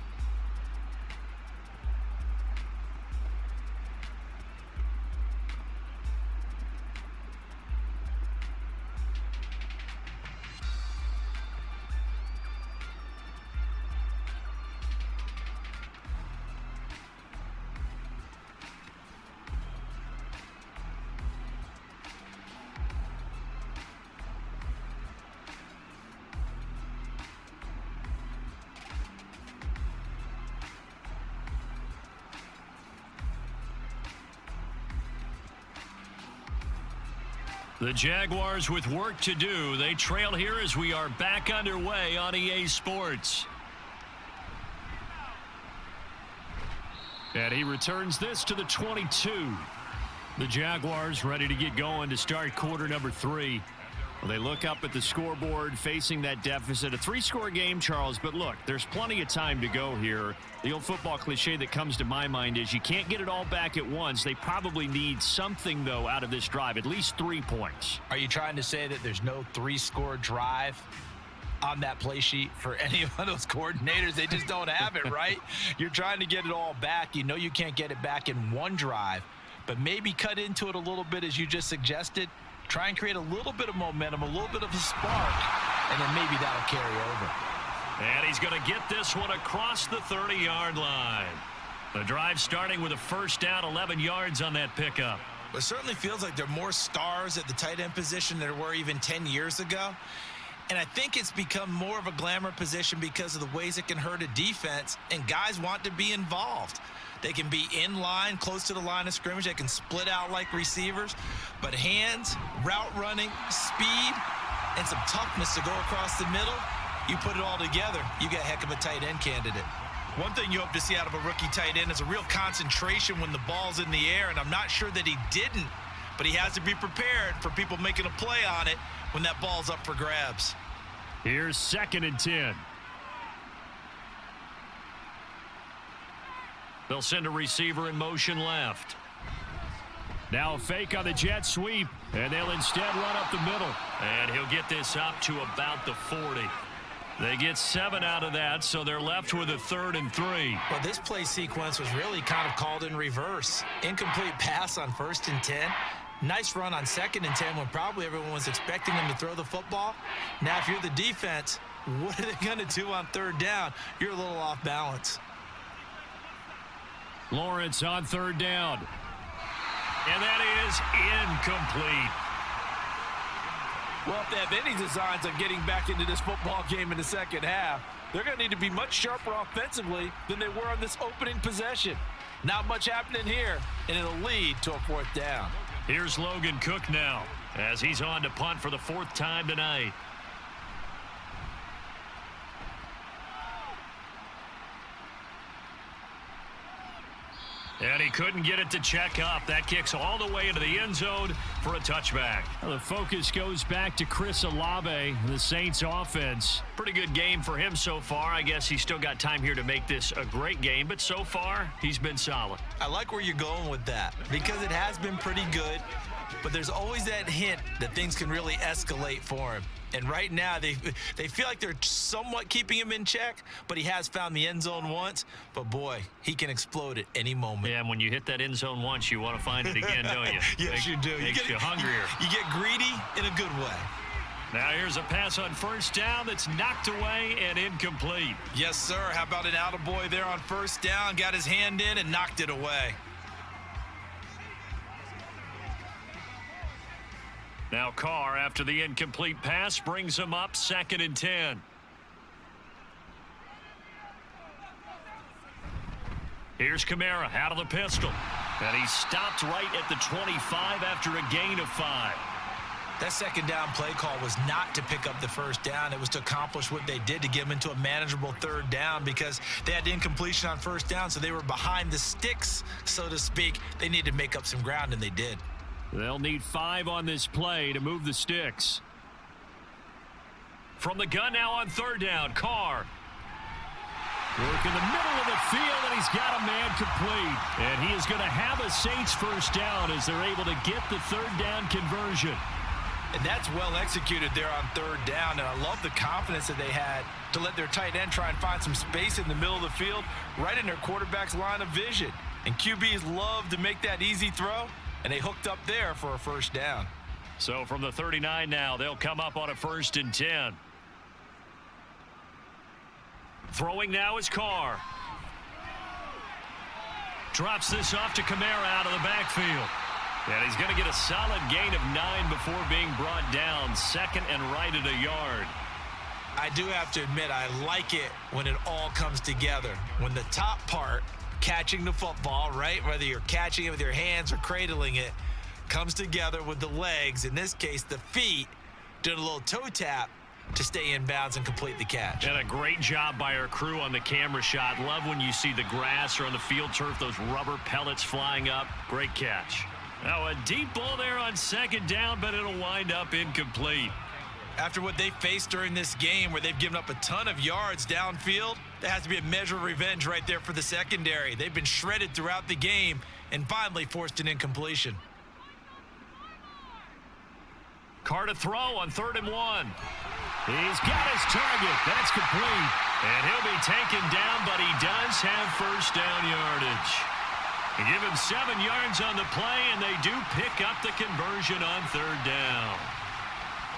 The Jaguars with work to do. They trail here as we are back underway on EA Sports. And he returns this to the 22. The Jaguars ready to get going to start quarter number 3. Well, they look up at the scoreboard facing that deficit. A 3-score game, Charles, but look, there's plenty of time to go here. The old football cliche that comes to my mind is you can't get it all back at once. They probably need something, though, out of this drive, at least 3 points. Are you trying to say that there's no 3-score drive on that play sheet for any of those coordinators? They just don't have it, right? You're trying to get it all back. You know you can't get it back in one drive, but maybe cut into it a little bit as you just suggested. Try and create a little bit of momentum, a little bit of a spark, and then maybe that'll carry over. And he's going to get this one across the 30-yard line. The drive starting with a first down, 11 yards on that pickup. It certainly feels like there are more stars at the tight end position than there were even 10 years ago. And I think it's become more of a glamour position because of the ways it can hurt a defense, and guys want to be involved. They can be in line, close to the line of scrimmage. They can split out like receivers. But hands, route running, speed, and some toughness to go across the middle, you put it all together, you get a heck of a tight end candidate. One thing you hope to see out of a rookie tight end is a real concentration when the ball's in the air, and I'm not sure that he didn't, but he has to be prepared for people making a play on it when that ball's up for grabs. Here's 2nd and 10. They'll send a receiver in motion left. Now a fake on the jet sweep, and they'll instead run up the middle. And he'll get this up to about the 40. They get 7 out of that, so they're left with a 3rd and 3. Well, this play sequence was really kind of called in reverse. Incomplete pass on 1st and 10. Nice run on 2nd and 10 when probably everyone was expecting them to throw the football. Now, if you're the defense, what are they going to do on 3rd down? You're a little off balance. Lawrence on 3rd down. And that is incomplete. Well, if they have any designs on getting back into this football game in the second half, they're going to need to be much sharper offensively than they were on this opening possession. Not much happening here, and it'll lead to a 4th down. Here's Logan Cook now as he's on to punt for the 4th time tonight. And he couldn't get it to check up. That kicks all the way into the end zone for a touchback. Well, the focus goes back to Chris Olave, the Saints offense. Pretty good game for him so far. I guess he's still got time here to make this a great game, but so far, he's been solid. I like where you're going with that because it has been pretty good, but there's always that hint that things can really escalate for him. And right now, they feel like they're somewhat keeping him in check, but he has found the end zone once. But, boy, he can explode at any moment. Yeah, and when you hit that end zone once, you want to find it again, don't you? Yes, you do. Makes you hungrier. You get greedy in a good way. Now here's a pass on first down that's knocked away and incomplete. Yes, sir. How about an attaboy there on first down? Got his hand in and knocked it away. Now Carr, after the incomplete pass, brings him up 2nd and 10. Here's Kamara out of the pistol. And he stopped right at the 25 after a gain of 5. That second down play call was not to pick up the first down. It was to accomplish what they did to get them into a manageable third down because they had incompletion on first down, so they were behind the sticks, so to speak. They needed to make up some ground, and they did. They'll need 5 on this play to move the sticks. From the gun now on third down, Carr. Work in the middle of the field, and he's got a man complete. And he is going to have a Saints first down as they're able to get the third down conversion. And that's well executed there on third down, and I love the confidence that they had to let their tight end try and find some space in the middle of the field, right in their quarterback's line of vision. And QBs love to make that easy throw, and they hooked up there for a first down. So from the 39 now, they'll come up on a 1st and 10. Throwing now is Carr. Drops this off to Kamara out of the backfield. And he's going to get a solid gain of 9 before being brought down. 2nd and right at a yard. I do have to admit, I like it when it all comes together. When the top part, catching the football, right, whether you're catching it with your hands or cradling it, comes together with the legs, in this case the feet, doing a little toe tap to stay in bounds and complete the catch. And a great job by our crew on the camera shot. Love when you see the grass or on the field turf, those rubber pellets flying up. Great catch. Now a deep ball there on 2nd down, but it'll wind up incomplete. After what they faced during this game where they've given up a ton of yards downfield, there has to be a measure of revenge right there for the secondary. They've been shredded throughout the game and finally forced an incompletion. Carr to throw on 3rd and 1. He's got his target. That's complete. And he'll be taken down, but he does have first down yardage. They give him 7 yards on the play, and they do pick up the conversion on 3rd down.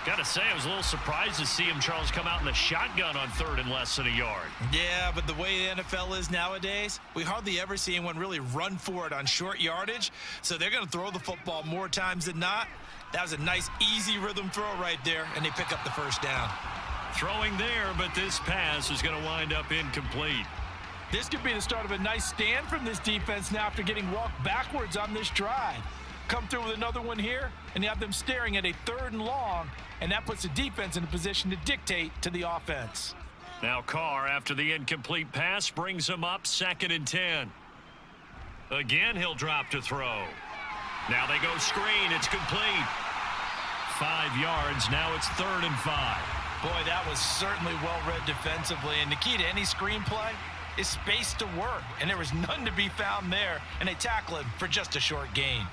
Got to say, I was a little surprised to see him, Charles, come out in the shotgun on 3rd and less than a yard. Yeah, but the way the NFL is nowadays, we hardly ever see anyone really run for it on short yardage. So they're going to throw the football more times than not. That was a nice, easy rhythm throw right there, and they pick up the first down. Throwing there, but this pass is going to wind up incomplete. This could be the start of a nice stand from this defense now after getting walked backwards on this drive. Come through with another one here, and you have them staring at a 3rd and long, and that puts the defense in a position to dictate to the offense. Now Carr, after the incomplete pass, brings him up 2nd and 10. Again, he'll drop to throw. Now they go screen. It's complete. 5 yards. Now it's 3rd and 5. Boy, that was certainly well-read defensively, and the key to any screen play is space to work, and there was none to be found there, and they tackle him for just a short gain.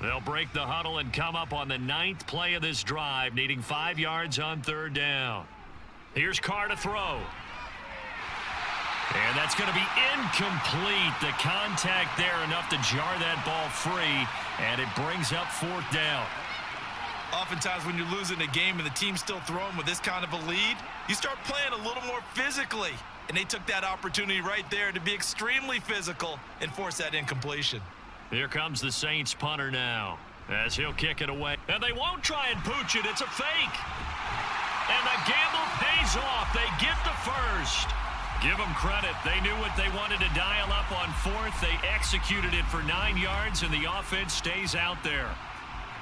They'll break the huddle and come up on the 9th play of this drive, needing 5 yards on 3rd down. Here's Carr to throw. And that's going to be incomplete. The contact there enough to jar that ball free, and it brings up 4th down. Oftentimes when you're losing a game and the team's still throwing with this kind of a lead, you start playing a little more physically. And they took that opportunity right there to be extremely physical and force that incompletion. Here comes the Saints punter now as he'll kick it away. And they won't try and pooch it. It's a fake. And the gamble pays off. They get the first. Give them credit. They knew what they wanted to dial up on 4th. They executed it for 9 yards, and the offense stays out there.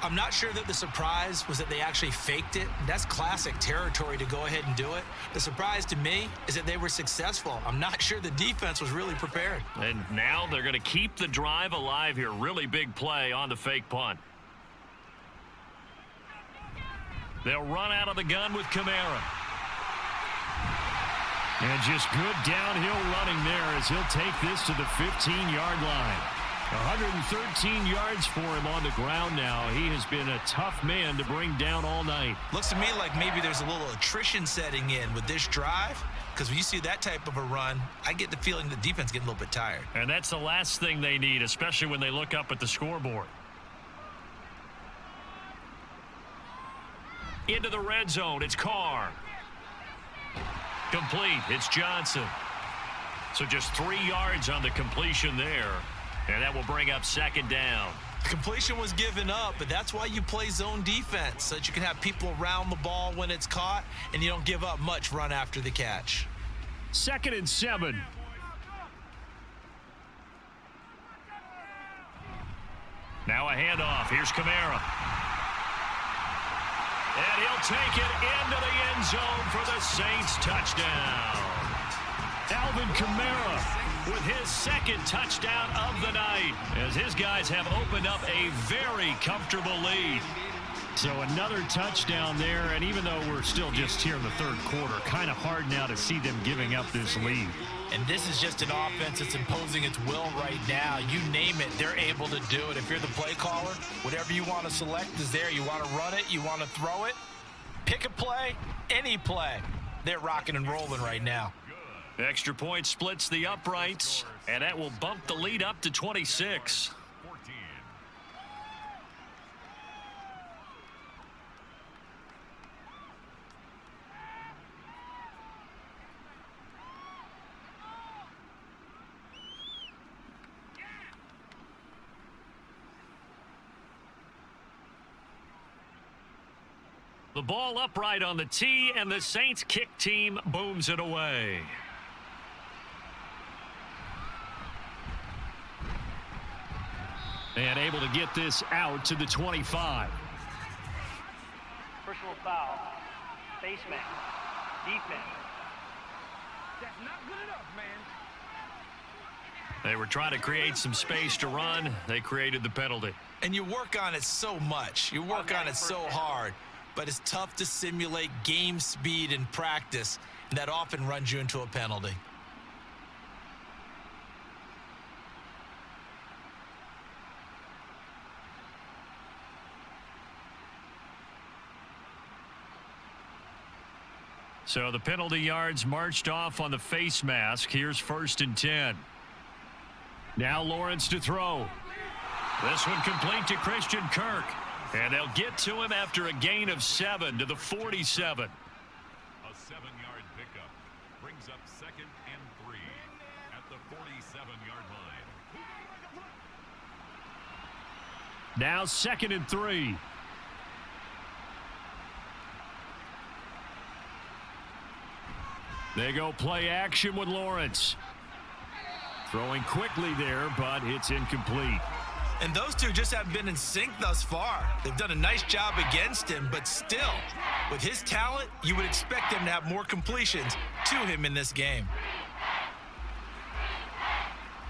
I'm not sure that the surprise was that they actually faked it. That's classic territory to go ahead and do it. The surprise to me is that they were successful. I'm not sure the defense was really prepared. And now they're going to keep the drive alive here. Really big play on the fake punt. They'll run out of the gun with Kamara. And just good downhill running there as he'll take this to the 15-yard line. 113 yards for him on the ground now. He has been a tough man to bring down all night. Looks to me like maybe there's a little attrition setting in with this drive, because when you see that type of a run, I get the feeling the defense getting a little bit tired. And that's the last thing they need, especially when they look up at the scoreboard. Into the red zone, it's Carr. Complete, it's Johnson. So just 3 yards on the completion there. And that will bring up second down. The completion was given up, but that's why you play zone defense, so that you can have people around the ball when it's caught, and you don't give up much run after the catch. 2nd and 7. Now a handoff. Here's Kamara. And he'll take it into the end zone for the Saints touchdown. Alvin Kamara with his 2nd touchdown of the night, as his guys have opened up a very comfortable lead. So another touchdown there, and even though we're still just here in the 3rd quarter, kind of hard now to see them giving up this lead. And this is just an offense that's imposing its will right now. You name it, they're able to do it. If you're the play caller, whatever you want to select is there. You want to run it, you want to throw it, pick a play, any play. They're rocking and rolling right now. Extra point splits the uprights, and that will bump the lead up to 26. The ball upright on the tee, and the Saints kick team booms it away. And able to get this out to the 25. Personal foul. Face mask. Defense. That's not good enough, man. They were trying to create some space to run. They created the penalty. And you work on it so much. You work on it so hard. But it's tough to simulate game speed in practice. And that often runs you into a penalty. So the penalty yards marched off on the face mask. Here's 1st and 10. Now Lawrence to throw. This one complete to Christian Kirk. And they'll get to him after a gain of 7 to the 47. A 7-yard pickup brings up 2nd and 3 at the 47-yard line. Now 2nd and 3. They go play action with Lawrence. Throwing quickly there, but it's incomplete. And those two just haven't been in sync thus far. They've done a nice job against him, but still, with his talent, you would expect him to have more completions to him in this game.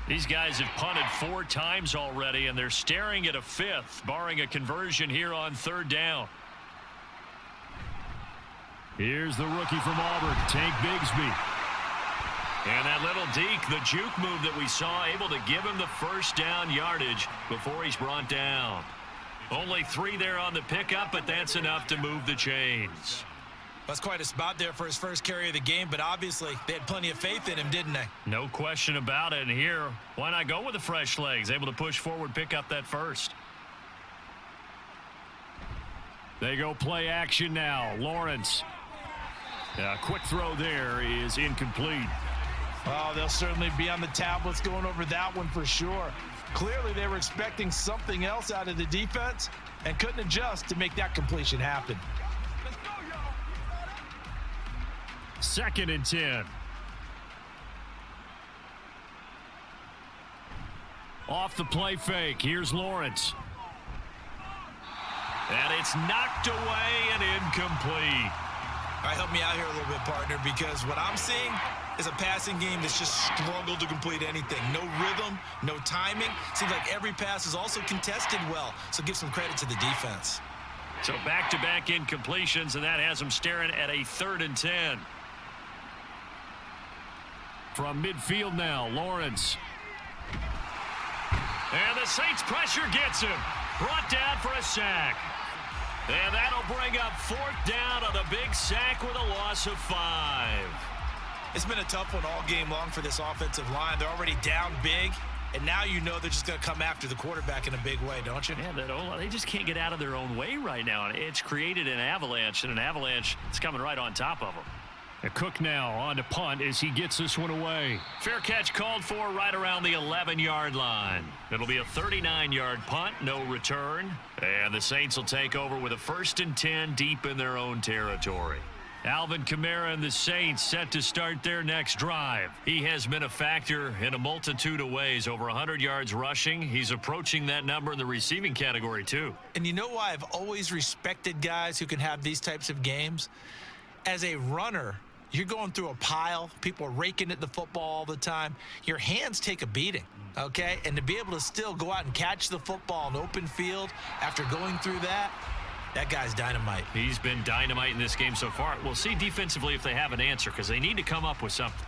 These guys have punted 4 times already, and they're staring at a 5th, barring a conversion here on 3rd down. Here's the rookie from Auburn, Tank Bigsby. And that little deke, the juke move that we saw, able to give him the 1st down yardage before he's brought down. Only 3 there on the pickup, but that's enough to move the chains. That's quite a spot there for his first carry of the game, but obviously they had plenty of faith in him, didn't they? No question about it. And here, why not go with the fresh legs? Able to push forward, pick up that 1st. They go play action now. Lawrence. A quick throw there is incomplete. Oh, they'll certainly be on the tablets going over that one for sure. Clearly they were expecting something else out of the defense and couldn't adjust to make that completion happen. 2nd and 10. Off the play fake. Here's Lawrence. And it's knocked away and incomplete. All right, help me out here a little bit, partner, because what I'm seeing is a passing game that's just struggled to complete anything. No rhythm, no timing. Seems like every pass is also contested well, so give some credit to the defense. So back-to-back incompletions, and that has them staring at a 3rd and 10. From midfield now, Lawrence. And the Saints pressure gets him. Brought down for a sack. And that'll bring up 4th down on the big sack with a loss of 5. It's been a tough one all game long for this offensive line. They're already down big, and now you know they're just going to come after the quarterback in a big way, don't you? Yeah, they just can't get out of their own way right now. It's created an avalanche, and an avalanche is coming right on top of them. Cook now on to punt as he gets this one away. Fair catch called for right around the 11-yard line. It'll be a 39-yard punt, no return. And the Saints will take over with a 1st and 10 deep in their own territory. Alvin Kamara and the Saints set to start their next drive. He has been a factor in a multitude of ways. Over 100 yards rushing. He's approaching that number in the receiving category, too. And you know why I've always respected guys who can have these types of games? As a runner, you're going through a pile. People are raking at the football all the time. Your hands take a beating, okay? And to be able to still go out and catch the football in open field after going through that guy's dynamite. He's been dynamite in this game so far. We'll see defensively if they have an answer, because they need to come up with something.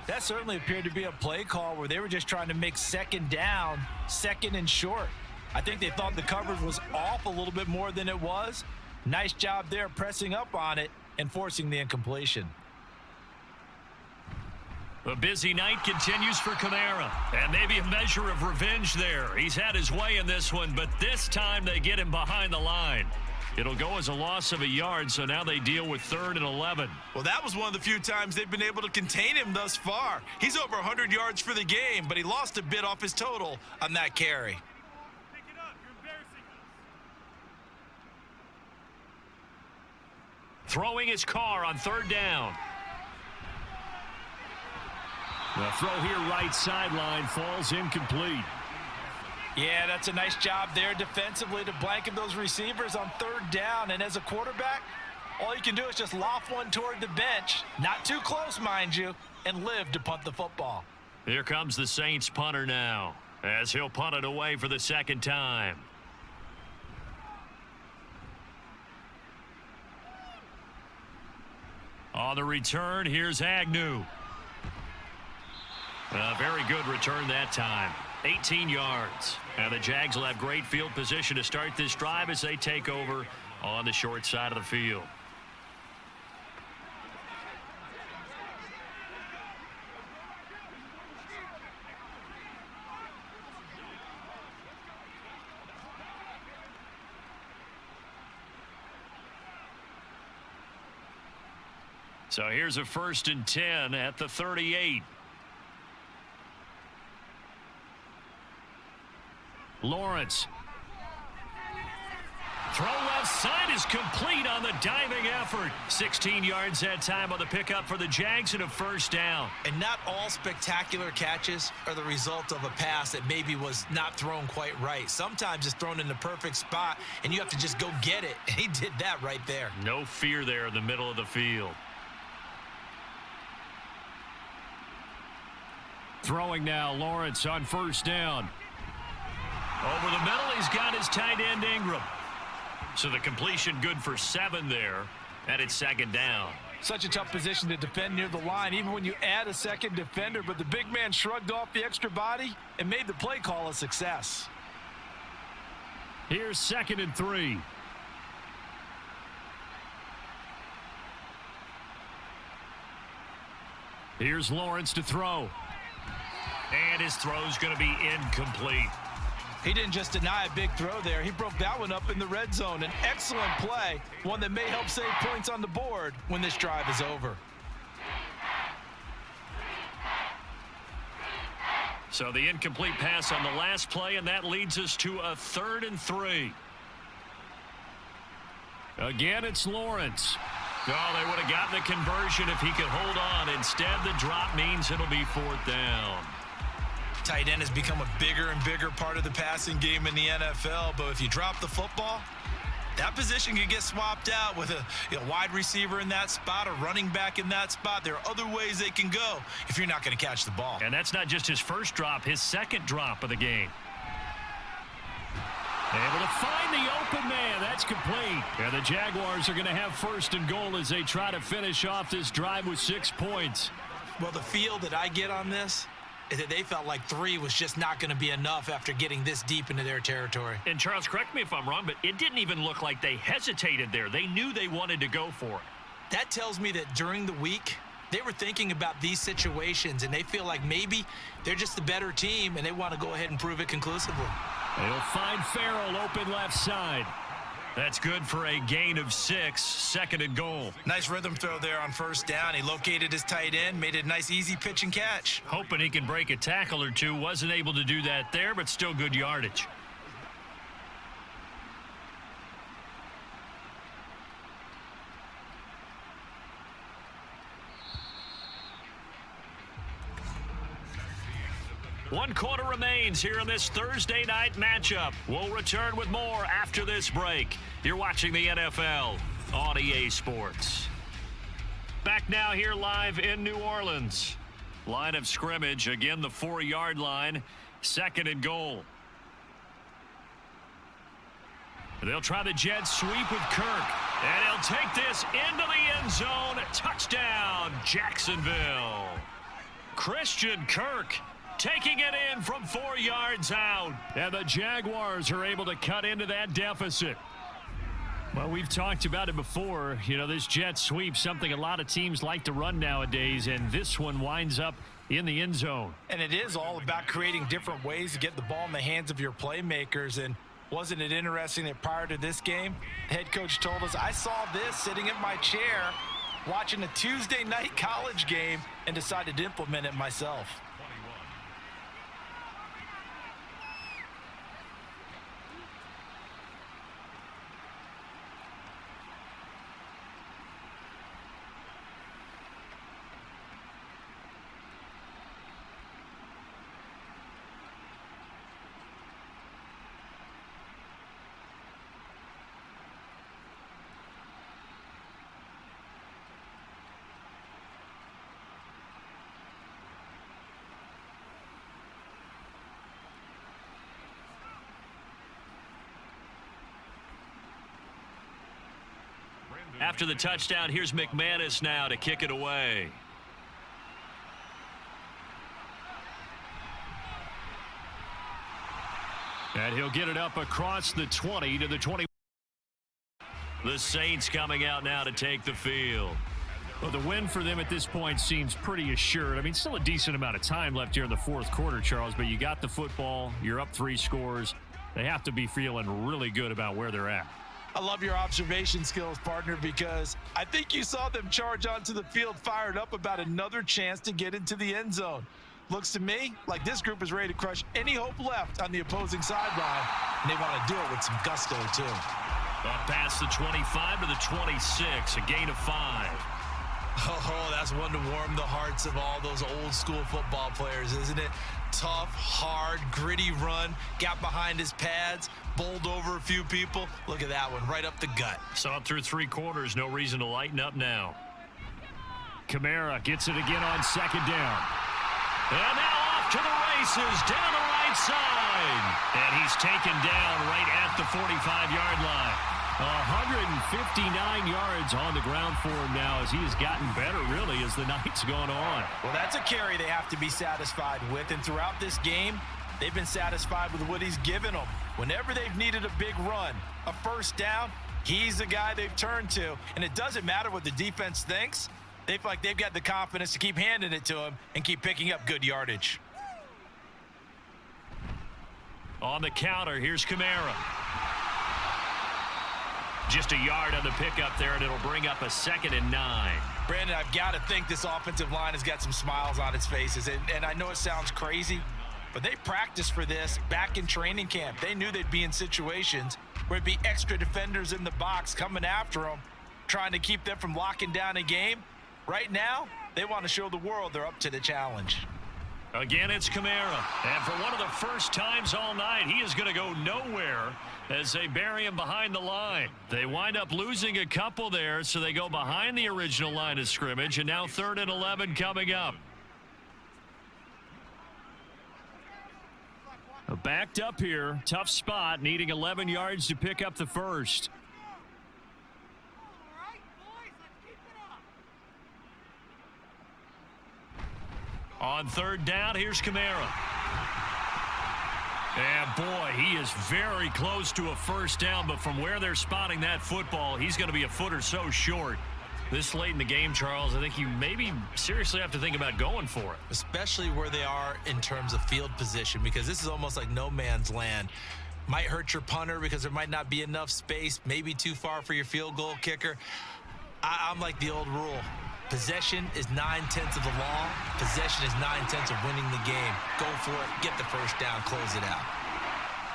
That certainly appeared to be a play call where they were just trying to make 2nd down, 2nd and short. I think they thought the coverage was off a little bit more than it was. Nice job there pressing up on it and forcing the incompletion. A busy night continues for Kamara, and maybe a measure of revenge there. He's had his way in this one, but this time they get him behind the line. It'll go as a loss of a yard, so now they deal with 3rd and 11. Well, that was one of the few times they've been able to contain him thus far. He's over 100 yards for the game, but he lost a bit off his total on that carry. Pick it up. You're embarrassing us. Throwing his car on 3rd down. The throw here right sideline falls incomplete. Yeah, that's a nice job there defensively to blanket those receivers on 3rd down. And as a quarterback, all you can do is just loft one toward the bench, not too close, mind you, and live to punt the football. Here comes the Saints punter now, as he'll punt it away for the 2nd time. On the return, here's Agnew. A very good return that time. 18 yards. And the Jags will have great field position to start this drive as they take over on the short side of the field. So here's a 1st and 10 at the 38. Lawrence. Throw left side is complete on the diving effort. 16 yards that time on the pickup for the Jags and a 1st down. And not all spectacular catches are the result of a pass that maybe was not thrown quite right. Sometimes it's thrown in the perfect spot, and you have to just go get it. And he did that right there. No fear there in the middle of the field. Throwing now, Lawrence on 1st down. Over the middle, he's got his tight end Ingram. So the completion good for 7 there, and it's 2nd down. Such a tough position to defend near the line, even when you add a 2nd defender, but the big man shrugged off the extra body and made the play call a success. Here's 2nd and 3. Here's Lawrence to throw. And his throw's going to be incomplete. He didn't just deny a big throw there. He broke that one up in the red zone. An excellent play, one that may help save points on the board when this drive is over. So the incomplete pass on the last play, and that leads us to a 3rd and 3. Again, it's Lawrence. Oh, they would have gotten the conversion if he could hold on. Instead, the drop means it'll be 4th down. Tight end has become a bigger and bigger part of the passing game in the NFL, but if you drop the football, that position could get swapped out with a wide receiver in that spot, a running back in that spot. There are other ways they can go if you're not going to catch the ball. And that's not just his first drop, his second drop of the game. Able to find the open man. That's complete. And the Jaguars are going to have first and goal as they try to finish off this drive with 6 points. Well, the feel that I get on this is that they felt like 3 was just not going to be enough after getting this deep into their territory. And Charles, correct me if I'm wrong, but it didn't even look like they hesitated there. They knew they wanted to go for it. That tells me that during the week, they were thinking about these situations, and they feel like maybe they're just the better team, and they want to go ahead and prove it conclusively. They'll find Farrell open left side. That's good for a gain of 6, second and goal. Nice rhythm throw there on first down. He located his tight end, made it a nice easy pitch and catch. Hoping he can break a tackle or two. Wasn't able to do that there, but still good yardage. One quarter remains here in this Thursday night matchup. We'll return with more after this break. You're watching the NFL on EA Sports. Back now here live in New Orleans. Line of scrimmage, again the 4-yard line, second and goal. They'll try the jet sweep with Kirk. And he'll take this into the end zone. Touchdown, Jacksonville. Christian Kirk taking it in from 4 yards out. And the Jaguars are able to cut into that deficit. Well, we've talked about it before. You know, this jet sweep, something a lot of teams like to run nowadays, and this one winds up in the end zone. And it is all about creating different ways to get the ball in the hands of your playmakers. And wasn't it interesting that prior to this game, the head coach told us, I saw this sitting in my chair watching a Tuesday night college game and decided to implement it myself. After the touchdown, here's McManus now to kick it away. And he'll get it up across the 20 to the 20. The Saints coming out now to take the field. Well, the win for them at this point seems pretty assured. I mean, still a decent amount of time left here in the fourth quarter, Charles, but you got the football. You're up 3 scores. They have to be feeling really good about where they're at. I love your observation skills, partner, because I think you saw them charge onto the field fired up about another chance to get into the end zone. Looks to me like this group is ready to crush any hope left on the opposing sideline, and they want to do it with some gusto, too. Up past the 25 to the 26, a gain of 5. Oh, that's one to warm the hearts of all those old school football players, isn't it? Tough, hard, gritty run, got behind his pads, bowled over a few people. Look at that one, right up the gut. Saw it through 3 quarters, no reason to lighten up now. Kamara gets it again on second down. And now off to the races, down the right side. And he's taken down right at the 45-yard line. 159 yards on the ground for him now as he has gotten better, really, as the night's gone on. Well, that's a carry they have to be satisfied with, and throughout this game, they've been satisfied with what he's given them. Whenever they've needed a big run, a first down, he's the guy they've turned to, and it doesn't matter what the defense thinks. They feel like they've got the confidence to keep handing it to him and keep picking up good yardage. On the counter, here's Kamara. Just a yard on the pickup there, and it'll bring up a 2nd and 9. Brandon, I've got to think this offensive line has got some smiles on its faces. And I know it sounds crazy, but they practiced for this back in training camp. They knew they'd be in situations where it'd be extra defenders in the box coming after them, trying to keep them from locking down a game. Right now, they want to show the world they're up to the challenge. Again, it's Kamara. And for one of the first times all night, he is going to go nowhere as they bury him behind the line. They wind up losing a couple there, so they go behind the original line of scrimmage, and now 3rd and 11 coming up. Backed up here, tough spot, needing 11 yards to pick up the first. On 3rd down, here's Kamara. And boy, he is very close to a first down, but from where they're spotting that football, he's going to be a foot or so short. This late in the game, Charles, I think you maybe seriously have to think about going for it. Especially where they are in terms of field position, because this is almost like no man's land. Might hurt your punter because there might not be enough space, maybe too far for your field goal kicker. I'm like the old rule. Possession is 9/10 of the law. Possession is 9/10 of winning the game. Go for it, get the first down, close it out.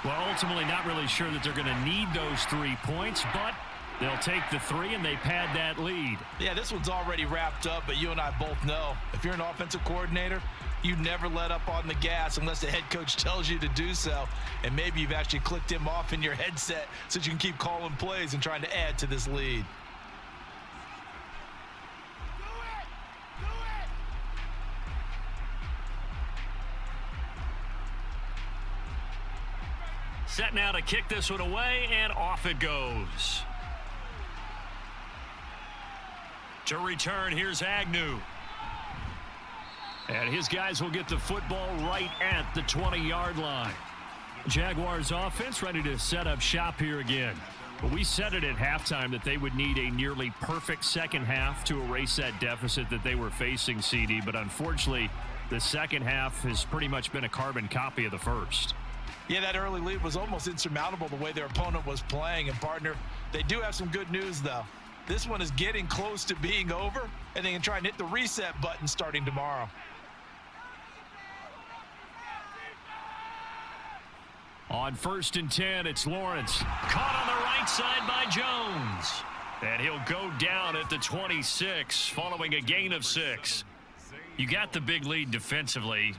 Well, ultimately not really sure that they're going to need those 3 points, but they'll take the 3 and they pad that lead. Yeah, this one's already wrapped up, but you and I both know if you're an offensive coordinator, you never let up on the gas unless the head coach tells you to do so. And maybe you've actually clicked him off in your headset so that you can keep calling plays and trying to add to this lead. Set now to kick this one away, and off it goes. To return, here's Agnew. And his guys will get the football right at the 20-yard line. Jaguars offense ready to set up shop here again. But we said it at halftime that they would need a nearly perfect second half to erase that deficit that they were facing, CD. But unfortunately, the second half has pretty much been a carbon copy of the first. Yeah, that early lead was almost insurmountable the way their opponent was playing. And, partner, they do have some good news, though. This one is getting close to being over, and they can try and hit the reset button starting tomorrow. On 1st and 10, it's Lawrence. Caught on the right side by Jones. And he'll go down at the 26, following a gain of 6. You got the big lead defensively.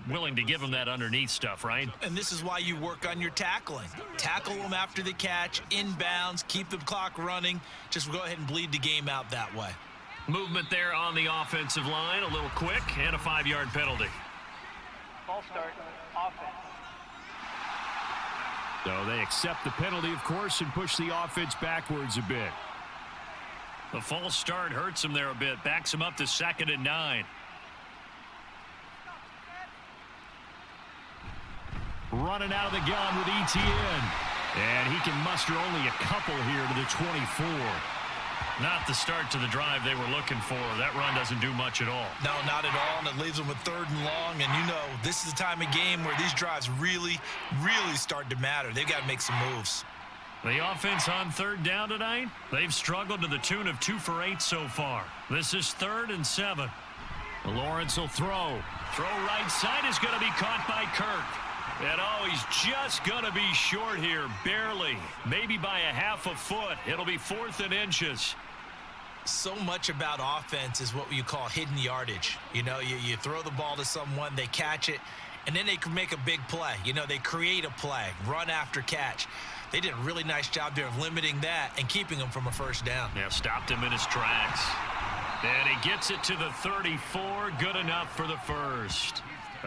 Willing to give them that underneath stuff, right? And this is why you work on your tackling. Tackle them after the catch, inbounds, keep the clock running. Just go ahead and bleed the game out that way. Movement there on the offensive line, a little quick, and a 5-yard penalty. Ball start, offense. So they accept the penalty, of course, and push the offense backwards a bit. The false start hurts them there a bit, backs them up to 2nd and 9. Running out of the gun with ETN. And he can muster only a couple here to the 24. Not the start to the drive they were looking for. That run doesn't do much at all. No, not at all, and it leaves them with 3rd and long. And you know, this is the time of game where these drives really, really start to matter. They've got to make some moves. The offense on 3rd down tonight, they've struggled to the tune of 2 for 8 so far. This is 3rd and 7. Lawrence will throw. Throw right side is going to be caught by Kirk. And oh, he's just going to be short here, barely. Maybe by a half a foot. It'll be 4th and inches. So much about offense is what you call hidden yardage. You know, you throw the ball to someone, they catch it, and then they can make a big play. You know, they create a play, run after catch. They did a really nice job there of limiting that and keeping him from a first down. Yeah, stopped him in his tracks. And he gets it to the 34, good enough for the first.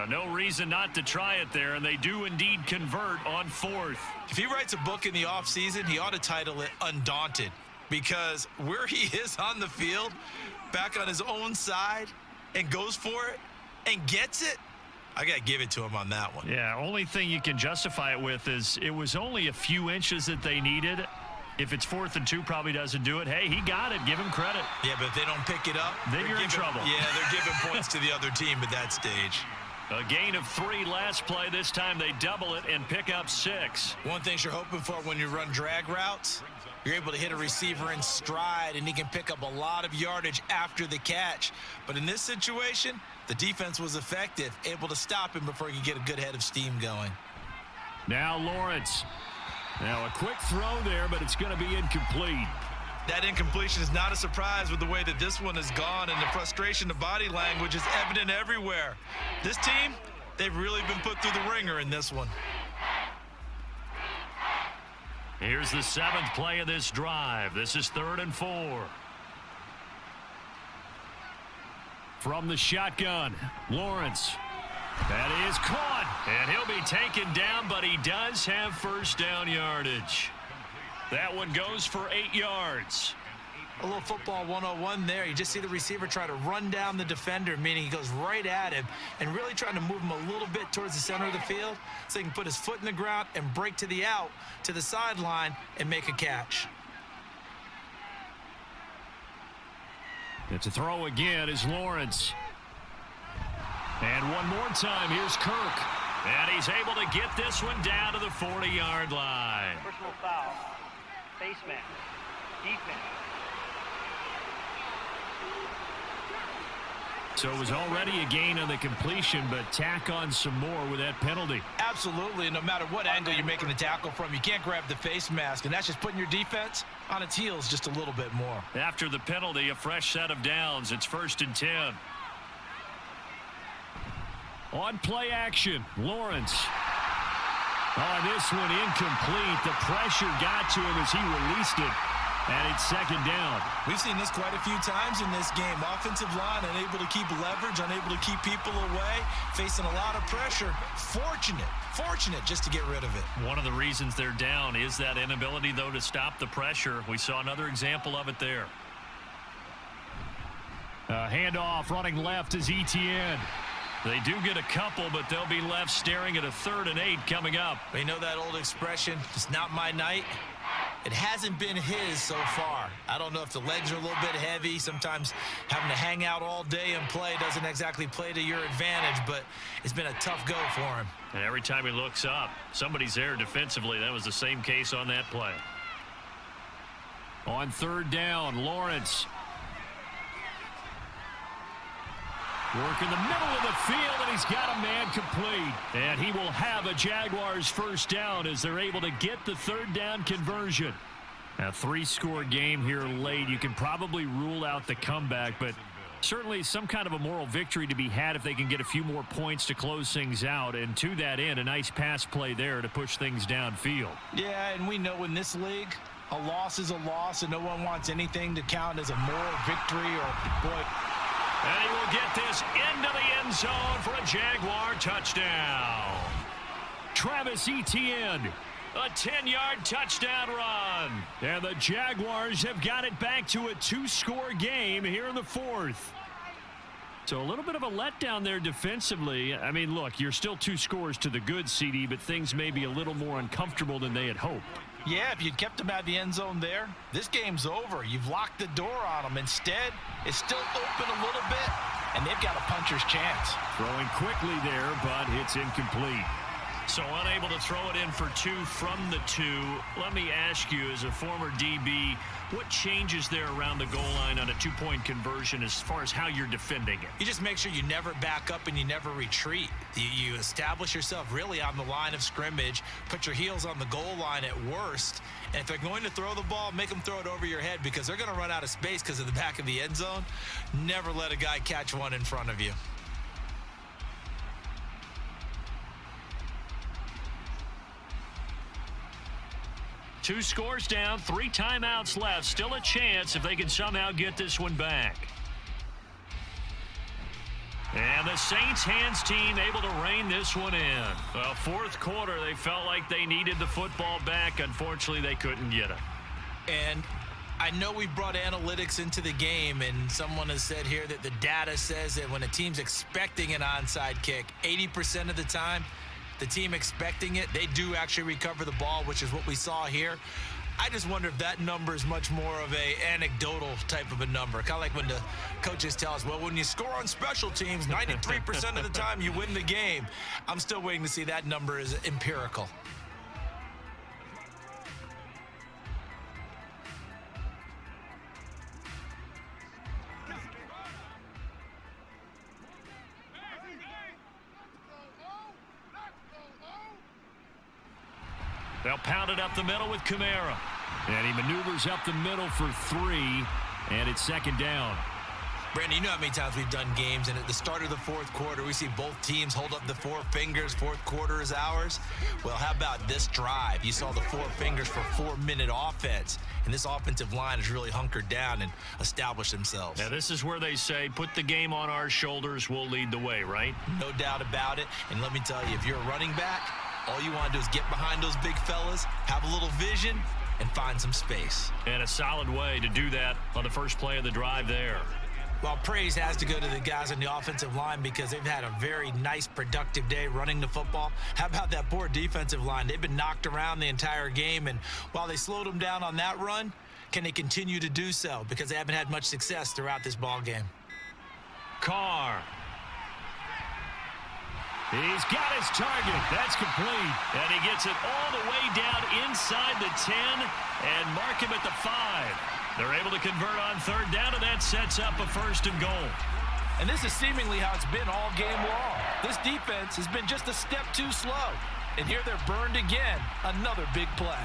No reason not to try it there, and they do indeed convert on 4th. If he writes a book in the offseason, he ought to title it Undaunted, because where he is on the field, back on his own side, and goes for it and gets it, I got to give it to him on that one. Yeah, only thing you can justify it with is it was only a few inches that they needed. If it's 4th and 2, probably doesn't do it. Hey, he got it. Give him credit. Yeah, but if they don't pick it up, then you're in trouble. Yeah, they're giving points to the other team at that stage. A gain of 3 last play. This time they double it and pick up 6. One thing you're hoping for when you run drag routes, you're able to hit a receiver in stride, and he can pick up a lot of yardage after the catch. But in this situation, the defense was effective, able to stop him before he could get a good head of steam going. Now Lawrence. Now a quick throw there, but it's going to be incomplete. That incompletion is not a surprise with the way that this one has gone, and the frustration, the body language is evident everywhere. This team, they've really been put through the ringer in this one. Here's the 7th play of this drive. This is 3rd and 4. From the shotgun, Lawrence. That is caught, and he'll be taken down, but he does have first down yardage. That one goes for 8 yards. A little football 101 there. You just see the receiver try to run down the defender, meaning he goes right at him and really trying to move him a little bit towards the center of the field so he can put his foot in the ground and break to the out, to the sideline, and make a catch. And to throw again is Lawrence. And one more time, here's Kirk. And he's able to get this one down to the 40-yard line. Personal foul. Face mask. Defense. So it was already a gain on the completion, but tack on some more with that penalty. Absolutely, and no matter what angle you're making the tackle from, you can't grab the face mask, and that's just putting your defense on its heels just a little bit more. After the penalty, a fresh set of downs. It's 1st and 10. On play action, Lawrence. Oh, this one incomplete. The pressure got to him as he released it. And it's 2nd down. We've seen this quite a few times in this game. Offensive line unable to keep leverage, unable to keep people away, facing a lot of pressure. Fortunate just to get rid of it. One of the reasons they're down is that inability, though, to stop the pressure. We saw another example of it there. Handoff running left is Etienne. They do get a couple, but they'll be left staring at a 3rd and 8 coming up. You know that old expression, it's not my night? It hasn't been his so far. I don't know if the legs are a little bit heavy. Sometimes having to hang out all day and play doesn't exactly play to your advantage, but it's been a tough go for him. And every time he looks up, somebody's there defensively. That was the same case on that play. On 3rd down, Lawrence. Work in the middle of the field, and he's got a man complete. And he will have a Jaguars first down as they're able to get the 3rd down conversion. A 3-score game here late. You can probably rule out the comeback, but certainly some kind of a moral victory to be had if they can get a few more points to close things out. And to that end, a nice pass play there to push things downfield. Yeah, and we know in this league, a loss is a loss, and no one wants anything to count as a moral victory or, boy. And he will get this into the end zone for a Jaguar touchdown. Travis Etienne, a 10-yard touchdown run. And the Jaguars have got it back to a 2-score game here in the 4th. So a little bit of a letdown there defensively. I mean, look, you're still 2 scores to the good, CD, but things may be a little more uncomfortable than they had hoped. Yeah, if you'd kept them out of the end zone there, this game's over. You've locked the door on them. Instead, it's still open a little bit, and they've got a puncher's chance. Throwing quickly there, but it's incomplete. So unable to throw it in for 2 from the 2. Let me ask you, as a former DB, what changes there around the goal line on a 2-point conversion as far as how you're defending it? You just make sure you never back up and you never retreat. You establish yourself really on the line of scrimmage, put your heels on the goal line at worst, and if they're going to throw the ball, make them throw it over your head because they're going to run out of space because of the back of the end zone. Never let a guy catch one in front of you. Two scores down, 3 timeouts left. Still a chance if they can somehow get this one back. And the Saints hands team able to rein this one in. Well, 4th quarter, they felt like they needed the football back. Unfortunately, they couldn't get it. And I know we've brought analytics into the game, and someone has said here that the data says that when a team's expecting an onside kick, 80% of the time, the team expecting it, they do actually recover the ball, which is what we saw here. I just wonder if that number is much more of a anecdotal type of a number. Kind of like when the coaches tell us, well, when you score on special teams, 93% of the time you win the game. I'm still waiting to see that number is empirical. They'll pound it up the middle with Kamara. And he maneuvers up the middle for 3, and it's second down. Brandon, you know how many times we've done games, and at the start of the fourth quarter, we see both teams hold up the 4 fingers. Fourth quarter is ours. Well, how about this drive? You saw the 4 fingers for 4-minute offense, and this offensive line has really hunkered down and established themselves. Now, this is where they say, put the game on our shoulders, we'll lead the way, right? No doubt about it, and let me tell you, if you're a running back, all you want to do is get behind those big fellas, have a little vision, and find some space. And a solid way to do that on the first play of the drive there. Well, praise has to go to the guys on the offensive line because they've had a very nice, productive day running the football. How about that poor defensive line? They've been knocked around the entire game, and while they slowed them down on that run, can they continue to do so? Because they haven't had much success throughout this ball game. Carr. He's got his target. That's complete. And he gets it all the way down inside the 10 and mark him at the 5. They're able to convert on third down, and that sets up a 1st and goal. And this is seemingly how it's been all game long. This defense has been just a step too slow. And here they're burned again. Another big play.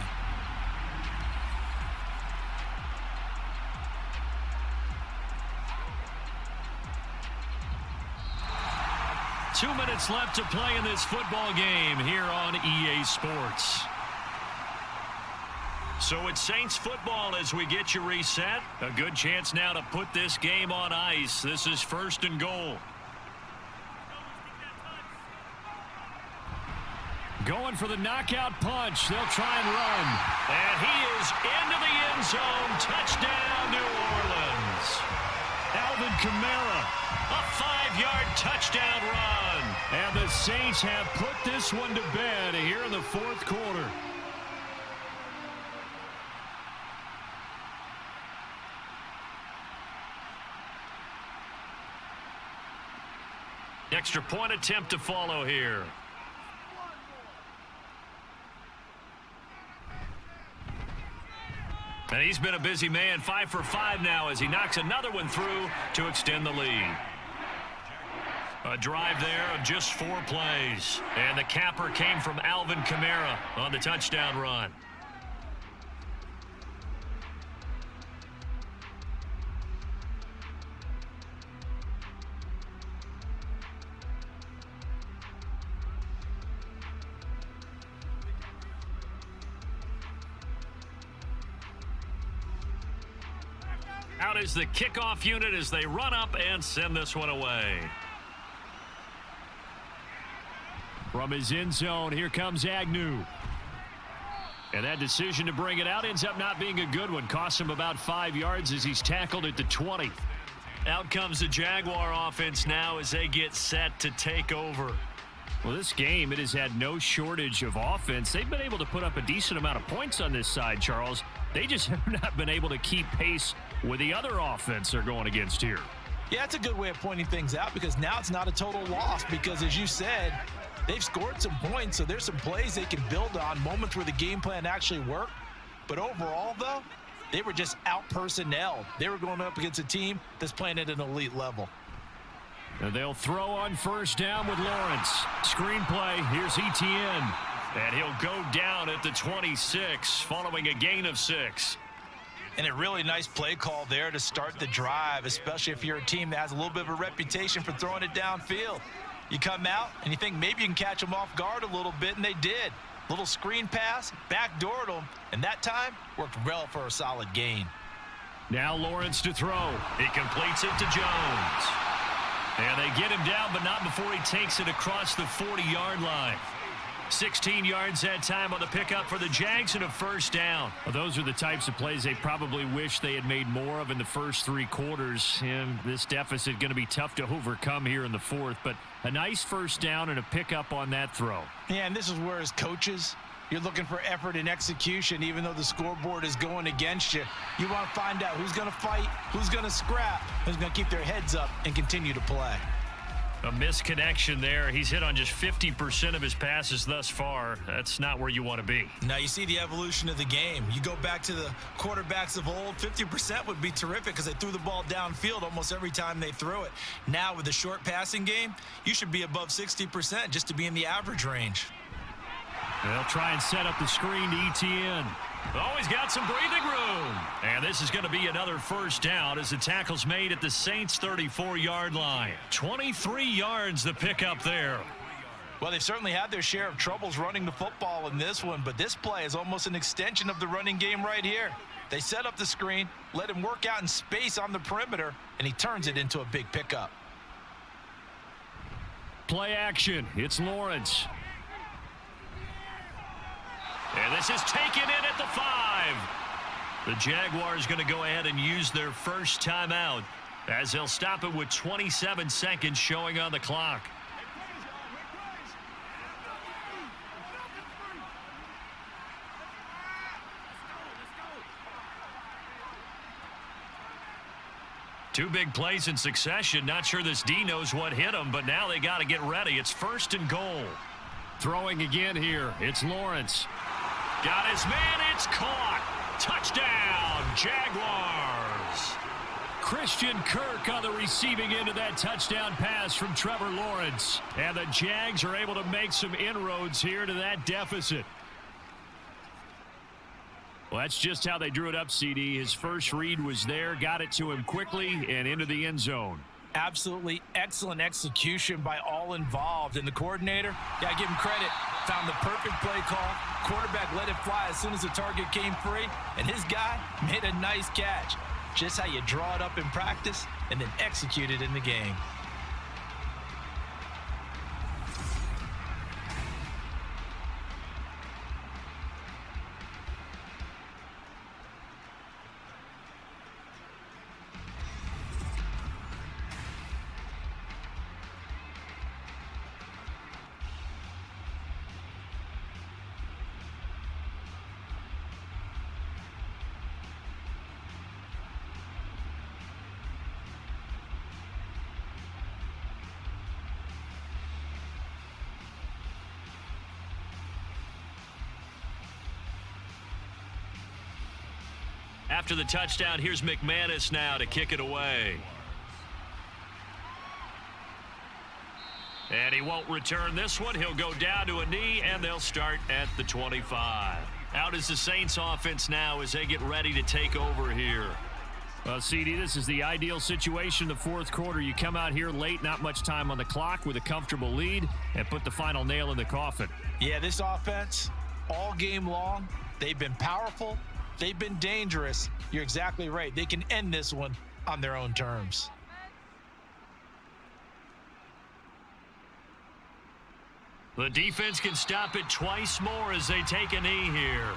Two minutes left to play in this football game here on EA Sports. So it's Saints football as we get you reset. A good chance now to put this game on ice. This is 1st and goal. Going for the knockout punch. They'll try and run. And he is into the end zone. Touchdown, New Orleans. Alvin Kamara, a 5-yard touchdown run. And the Saints have put this one to bed here in the fourth quarter. Extra point attempt to follow here. And he's been a busy man, 5 for 5 now as he knocks another one through to extend the lead. A drive there of just 4 plays. And the capper came from Alvin Kamara on the touchdown run. Out is the kickoff unit as they run up and send this one away. From his end zone, here comes Agnew. And that decision to bring it out ends up not being a good one. Costs him about 5 yards as he's tackled at the 20. Out comes the Jaguar offense now as they get set to take over. Well, this game, it has had no shortage of offense. They've been able to put up a decent amount of points on this side, Charles. They just have not been able to keep pace with the other offense they're going against here. Yeah, that's a good way of pointing things out because now it's not a total loss because, as you said, they've scored some points, so there's some plays they can build on, moments where the game plan actually worked. But overall, though, they were just out-personnelled. They were going up against a team that's playing at an elite level. And they'll throw on first down with Lawrence. Screen play, here's Etienne. And he'll go down at the 26 following a gain of 6. And a really nice play call there to start the drive, especially if you're a team that has a little bit of a reputation for throwing it downfield. You come out and you think maybe you can catch them off guard a little bit, and they did. Little screen pass, backdoored them, and that time worked well for a solid gain. Now Lawrence to throw. He completes it to Jones. And they get him down, but not before he takes it across the 40-yard line. 16 yards that time on the pickup for the Jags and a first down. Well, those are the types of plays they probably wish they had made more of in the first 3 quarters. And this deficit going to be tough to overcome here in the fourth. But a nice first down and a pickup on that throw. Yeah, and this is where as coaches, you're looking for effort and execution. Even though the scoreboard is going against you, you want to find out who's going to fight, who's going to scrap, who's going to keep their heads up and continue to play. A misconnection there. He's hit on just 50% of his passes thus far. That's not where you want to be. Now you see the evolution of the game. You go back to the quarterbacks of old, 50% would be terrific because they threw the ball downfield almost every time they threw it. Now with the short passing game, you should be above 60% just to be in the average range. They'll try and set up the screen to Etienne. Oh, he's got some breathing room. And this is going to be another first down as the tackle's made at the Saints' 34-yard line. 23 yards the pickup there. Well, they've certainly had their share of troubles running the football in this one, but this play is almost an extension of the running game right here. They set up the screen, let him work out in space on the perimeter, and he turns it into a big pickup. Play action. It's Lawrence. And this is taken in at the 5. The Jaguars going to go ahead and use their first timeout as they'll stop it with 27 seconds showing on the clock. Two big plays in succession. Not sure this D knows what hit him, but now they got to get ready. It's 1st and goal. Throwing again here. It's Lawrence. Got his man. It's caught. Touchdown, Jaguars. Christian Kirk on the receiving end of that touchdown pass from Trevor Lawrence. And the Jags are able to make some inroads here to that deficit. Well, that's just how they drew it up, CD. His first read was there, got it to him quickly, and into the end zone. Absolutely excellent execution by all involved. And the coordinator, got to give him credit, found the perfect play call. Quarterback let it fly as soon as the target came free, and his guy made a nice catch. Just how you draw it up in practice and then execute it in the game. After the touchdown, here's McManus now to kick it away. And he won't return this one. He'll go down to a knee, and they'll start at the 25. Out is the Saints offense now as they get ready to take over here. Well, CD, this is the ideal situation in the fourth quarter. You come out here late, not much time on the clock with a comfortable lead, and put the final nail in the coffin. Yeah, this offense, all game long, they've been powerful. They've been dangerous. You're exactly right. They can end this one on their own terms. The defense can stop it twice more as they take a knee here.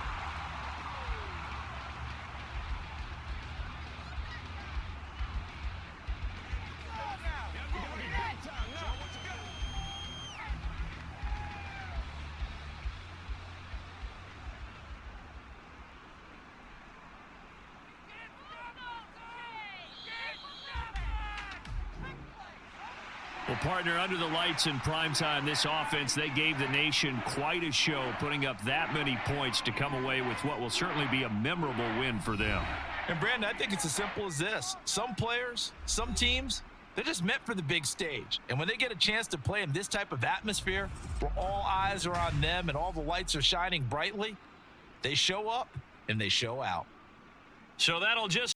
Well, partner, under the lights in primetime, this offense, they gave the nation quite a show, putting up that many points to come away with what will certainly be a memorable win for them. And, Brandon, I think it's as simple as this. Some players, some teams, they're just meant for the big stage. And when they get a chance to play in this type of atmosphere where all eyes are on them and all the lights are shining brightly, they show up and they show out. So that'll just